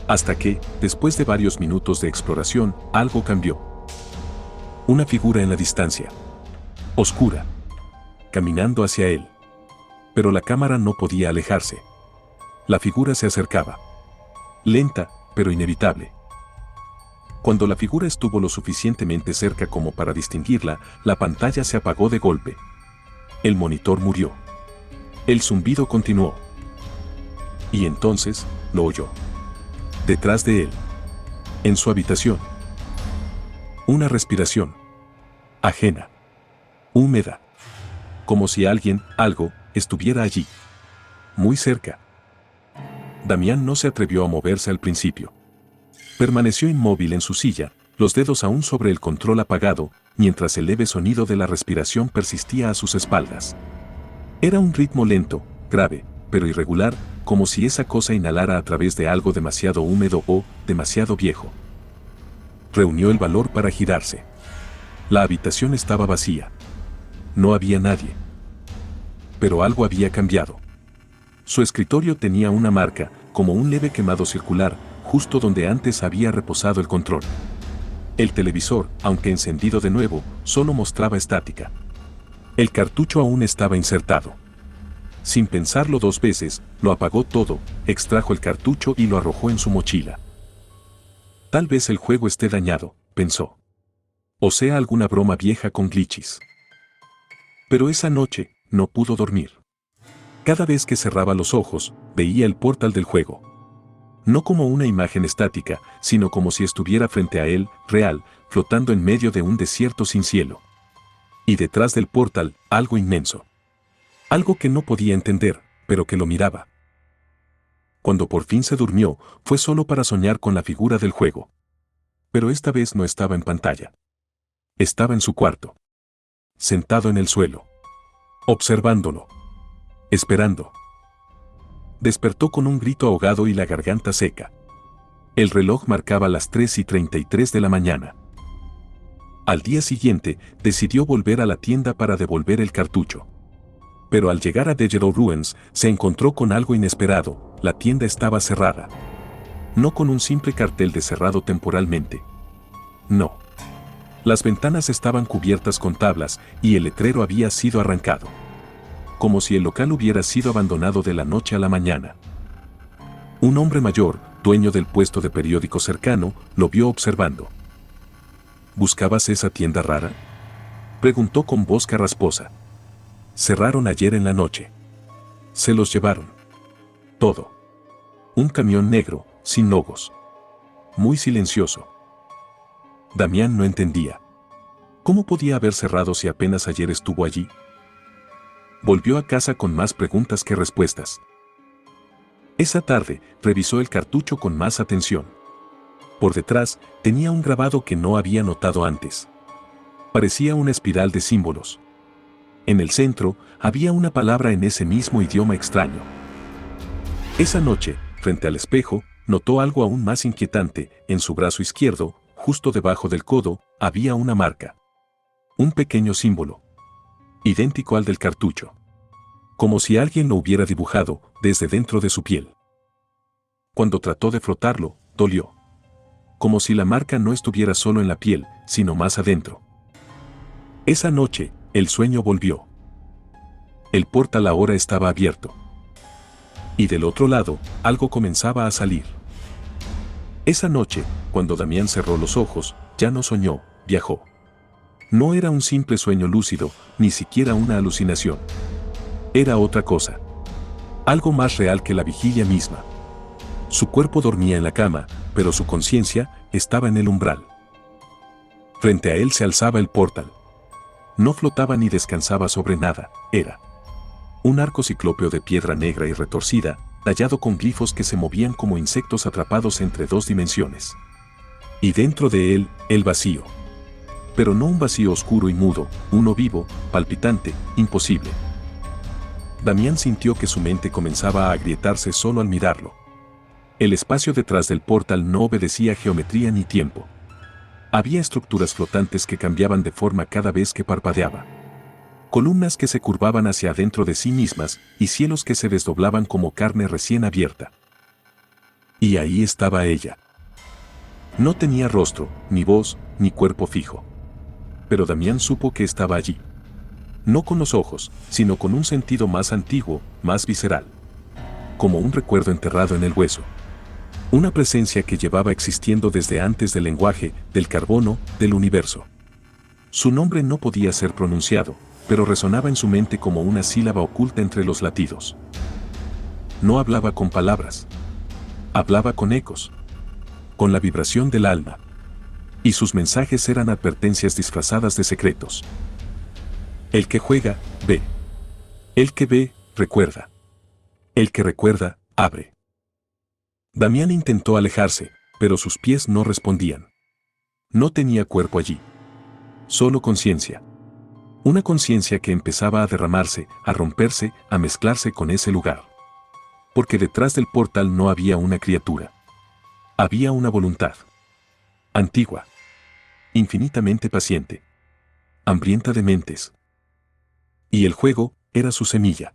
Hasta que, después de varios minutos de exploración, algo cambió. Una figura en la distancia. Oscura. Caminando hacia él. Pero la cámara no podía alejarse. La figura se acercaba. Lenta, pero inevitable. Cuando la figura estuvo lo suficientemente cerca como para distinguirla, la pantalla se apagó de golpe. El monitor murió. El zumbido continuó. Y entonces, lo oyó. Detrás de él. En su habitación. Una respiración. Ajena. Húmeda. Como si alguien, algo, estuviera allí. Muy cerca. Damián no se atrevió a moverse al principio. Permaneció inmóvil en su silla, los dedos aún sobre el control apagado, mientras el leve sonido de la respiración persistía a sus espaldas. Era un ritmo lento, grave, pero irregular, como si esa cosa inhalara a través de algo demasiado húmedo o demasiado viejo. Reunió el valor para girarse. La habitación estaba vacía. No había nadie. Pero algo había cambiado. Su escritorio tenía una marca, como un leve quemado circular, justo donde antes había reposado el control. El televisor, aunque encendido de nuevo, solo mostraba estática. El cartucho aún estaba insertado. Sin pensarlo dos veces, lo apagó todo, extrajo el cartucho y lo arrojó en su mochila. Tal vez el juego esté dañado, pensó. O sea alguna broma vieja con glitches. Pero esa noche, no pudo dormir. Cada vez que cerraba los ojos, veía el portal del juego. No como una imagen estática, sino como si estuviera frente a él, real, flotando en medio de un desierto sin cielo. Y detrás del portal, algo inmenso. Algo que no podía entender, pero que lo miraba. Cuando por fin se durmió, fue solo para soñar con la figura del juego. Pero esta vez no estaba en pantalla. Estaba en su cuarto. Sentado en el suelo. Observándolo. Esperando. Despertó con un grito ahogado y la garganta seca. El reloj marcaba las 3:33 de la mañana. Al día siguiente, decidió volver a la tienda para devolver el cartucho. Pero al llegar a Degerow Ruins, se encontró con algo inesperado: la tienda estaba cerrada. No con un simple cartel de cerrado temporalmente. No. Las ventanas estaban cubiertas con tablas y el letrero había sido arrancado. Como si el local hubiera sido abandonado de la noche a la mañana. Un hombre mayor, dueño del puesto de periódico cercano, lo vio observando. ¿Buscabas esa tienda rara?, preguntó con voz carrasposa. Cerraron ayer en la noche. Se los llevaron. Todo. Un camión negro, sin logos. Muy silencioso. Damián no entendía. ¿Cómo podía haber cerrado si apenas ayer estuvo allí? Volvió a casa con más preguntas que respuestas. Esa tarde, revisó el cartucho con más atención. Por detrás, tenía un grabado que no había notado antes. Parecía una espiral de símbolos. En el centro, había una palabra en ese mismo idioma extraño. Esa noche, frente al espejo, notó algo aún más inquietante: en su brazo izquierdo, justo debajo del codo, había una marca. Un pequeño símbolo. Idéntico al del cartucho. Como si alguien lo hubiera dibujado desde dentro de su piel. Cuando trató de frotarlo, dolió. Como si la marca no estuviera solo en la piel, sino más adentro. Esa noche, el sueño volvió. El portal ahora estaba abierto. Y del otro lado, algo comenzaba a salir. Esa noche, cuando Damián cerró los ojos, ya no soñó, viajó. No era un simple sueño lúcido, ni siquiera una alucinación. Era otra cosa. Algo más real que la vigilia misma. Su cuerpo dormía en la cama, pero su conciencia estaba en el umbral. Frente a él se alzaba el portal. No flotaba ni descansaba sobre nada, era un arco ciclópeo de piedra negra y retorcida, tallado con glifos que se movían como insectos atrapados entre dos dimensiones. Y dentro de él, el vacío. Pero no un vacío oscuro y mudo, uno vivo, palpitante, imposible. Damián sintió que su mente comenzaba a agrietarse solo al mirarlo. El espacio detrás del portal no obedecía geometría ni tiempo. Había estructuras flotantes que cambiaban de forma cada vez que parpadeaba. Columnas que se curvaban hacia adentro de sí mismas y cielos que se desdoblaban como carne recién abierta. Y ahí estaba ella. No tenía rostro, ni voz, ni cuerpo fijo. Pero Damián supo que estaba allí. No con los ojos, sino con un sentido más antiguo, más visceral. Como un recuerdo enterrado en el hueso. Una presencia que llevaba existiendo desde antes del lenguaje, del carbono, del universo. Su nombre no podía ser pronunciado, pero resonaba en su mente como una sílaba oculta entre los latidos. No hablaba con palabras. Hablaba con ecos. Con la vibración del alma. Y sus mensajes eran advertencias disfrazadas de secretos. El que juega, ve. El que ve, recuerda. El que recuerda, abre. Damián intentó alejarse, pero sus pies no respondían. No tenía cuerpo allí. Solo conciencia. Una conciencia que empezaba a derramarse, a romperse, a mezclarse con ese lugar. Porque detrás del portal no había una criatura. Había una voluntad. Antigua. Infinitamente paciente. Hambrienta de mentes. Y el juego era su semilla.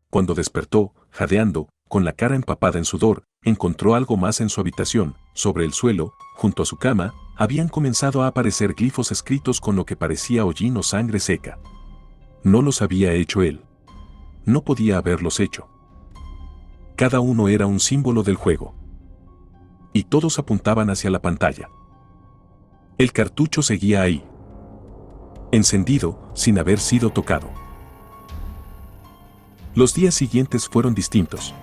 Cuando despertó, jadeando, con la cara empapada en sudor, encontró algo más en su habitación. Sobre el suelo, junto a su cama, habían comenzado a aparecer glifos escritos con lo que parecía hollín o sangre seca. No los había hecho él. No podía haberlos hecho. Cada uno era un símbolo del juego. Y todos apuntaban hacia la pantalla. El cartucho seguía ahí. Encendido, sin haber sido tocado. Los días siguientes fueron distintos.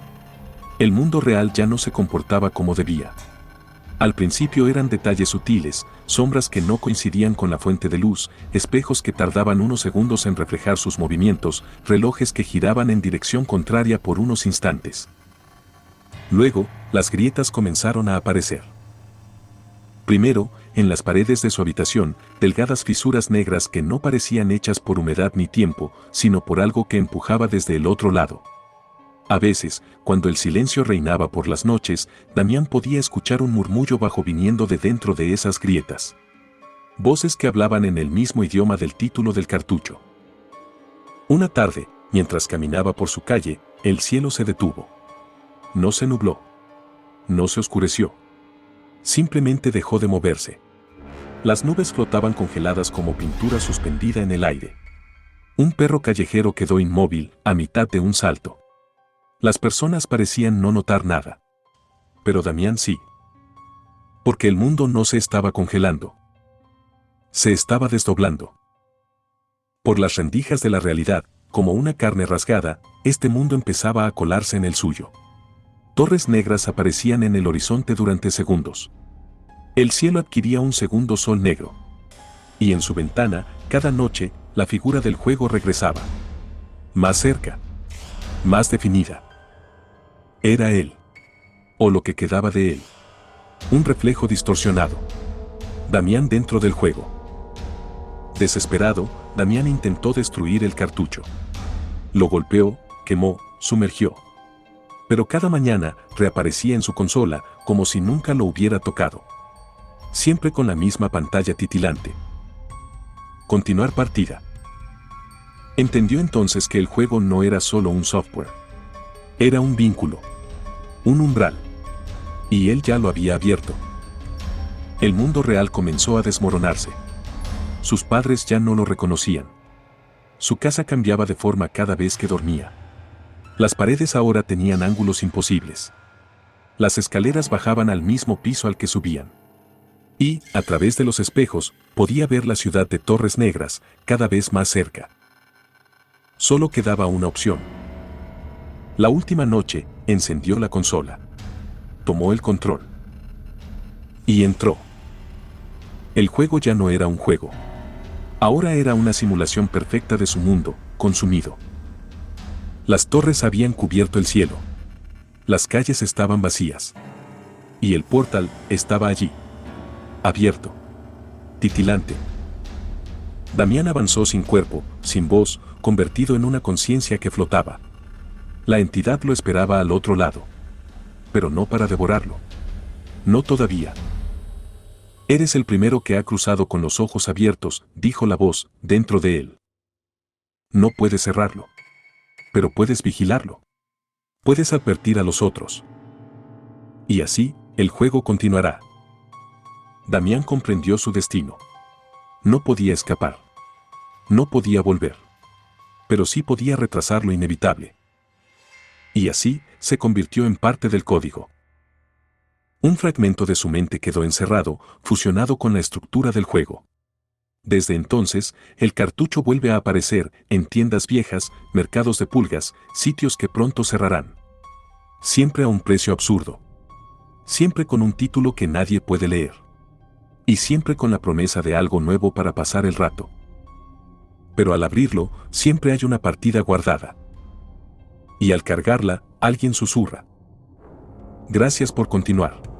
El mundo real ya no se comportaba como debía. Al principio eran detalles sutiles, sombras que no coincidían con la fuente de luz, espejos que tardaban unos segundos en reflejar sus movimientos, relojes que giraban en dirección contraria por unos instantes. Luego, las grietas comenzaron a aparecer. Primero, en las paredes de su habitación, delgadas fisuras negras que no parecían hechas por humedad ni tiempo, sino por algo que empujaba desde el otro lado. A veces, cuando el silencio reinaba por las noches, Damián podía escuchar un murmullo bajo viniendo de dentro de esas grietas. Voces que hablaban en el mismo idioma del título del cartucho. Una tarde, mientras caminaba por su calle, el cielo se detuvo. No se nubló. No se oscureció. Simplemente dejó de moverse. Las nubes flotaban congeladas como pintura suspendida en el aire. Un perro callejero quedó inmóvil, a mitad de un salto. Las personas parecían no notar nada. Pero Damián sí. Porque el mundo no se estaba congelando. Se estaba desdoblando. Por las rendijas de la realidad, como una carne rasgada, este mundo empezaba a colarse en el suyo. Torres negras aparecían en el horizonte durante segundos. El cielo adquiría un segundo sol negro. Y en su ventana, cada noche, la figura del juego regresaba. Más cerca. Más definida. Era él. O lo que quedaba de él. Un reflejo distorsionado. Damián dentro del juego. Desesperado, Damián intentó destruir el cartucho. Lo golpeó, quemó, sumergió. Pero cada mañana reaparecía en su consola como si nunca lo hubiera tocado. Siempre con la misma pantalla titilante. Continuar partida. Entendió entonces que el juego no era solo un software. Era un vínculo. Un umbral. Y él ya lo había abierto. El mundo real comenzó a desmoronarse. Sus padres ya no lo reconocían. Su casa cambiaba de forma cada vez que dormía. Las paredes ahora tenían ángulos imposibles. Las escaleras bajaban al mismo piso al que subían. Y, a través de los espejos, podía ver la ciudad de Torres Negras, cada vez más cerca. Solo quedaba una opción. La última noche, encendió la consola. Tomó el control. Y entró. El juego ya no era un juego. Ahora era una simulación perfecta de su mundo, consumido. Las torres habían cubierto el cielo. Las calles estaban vacías. Y el portal estaba allí. Abierto. Titilante. Damián avanzó sin cuerpo, sin voz, convertido en una conciencia que flotaba. La entidad lo esperaba al otro lado. Pero no para devorarlo. No todavía. Eres el primero que ha cruzado con los ojos abiertos, dijo la voz, dentro de él. No puedes cerrarlo. Pero puedes vigilarlo. Puedes advertir a los otros. Y así, el juego continuará. Damián comprendió su destino. No podía escapar. No podía volver. Pero sí podía retrasar lo inevitable. Y así, se convirtió en parte del código. Un fragmento de su mente quedó encerrado, fusionado con la estructura del juego. Desde entonces, el cartucho vuelve a aparecer en tiendas viejas, mercados de pulgas, sitios que pronto cerrarán. Siempre a un precio absurdo. Siempre con un título que nadie puede leer. Y siempre con la promesa de algo nuevo para pasar el rato. Pero al abrirlo, siempre hay una partida guardada. Y al cargarla, alguien susurra. Gracias por continuar.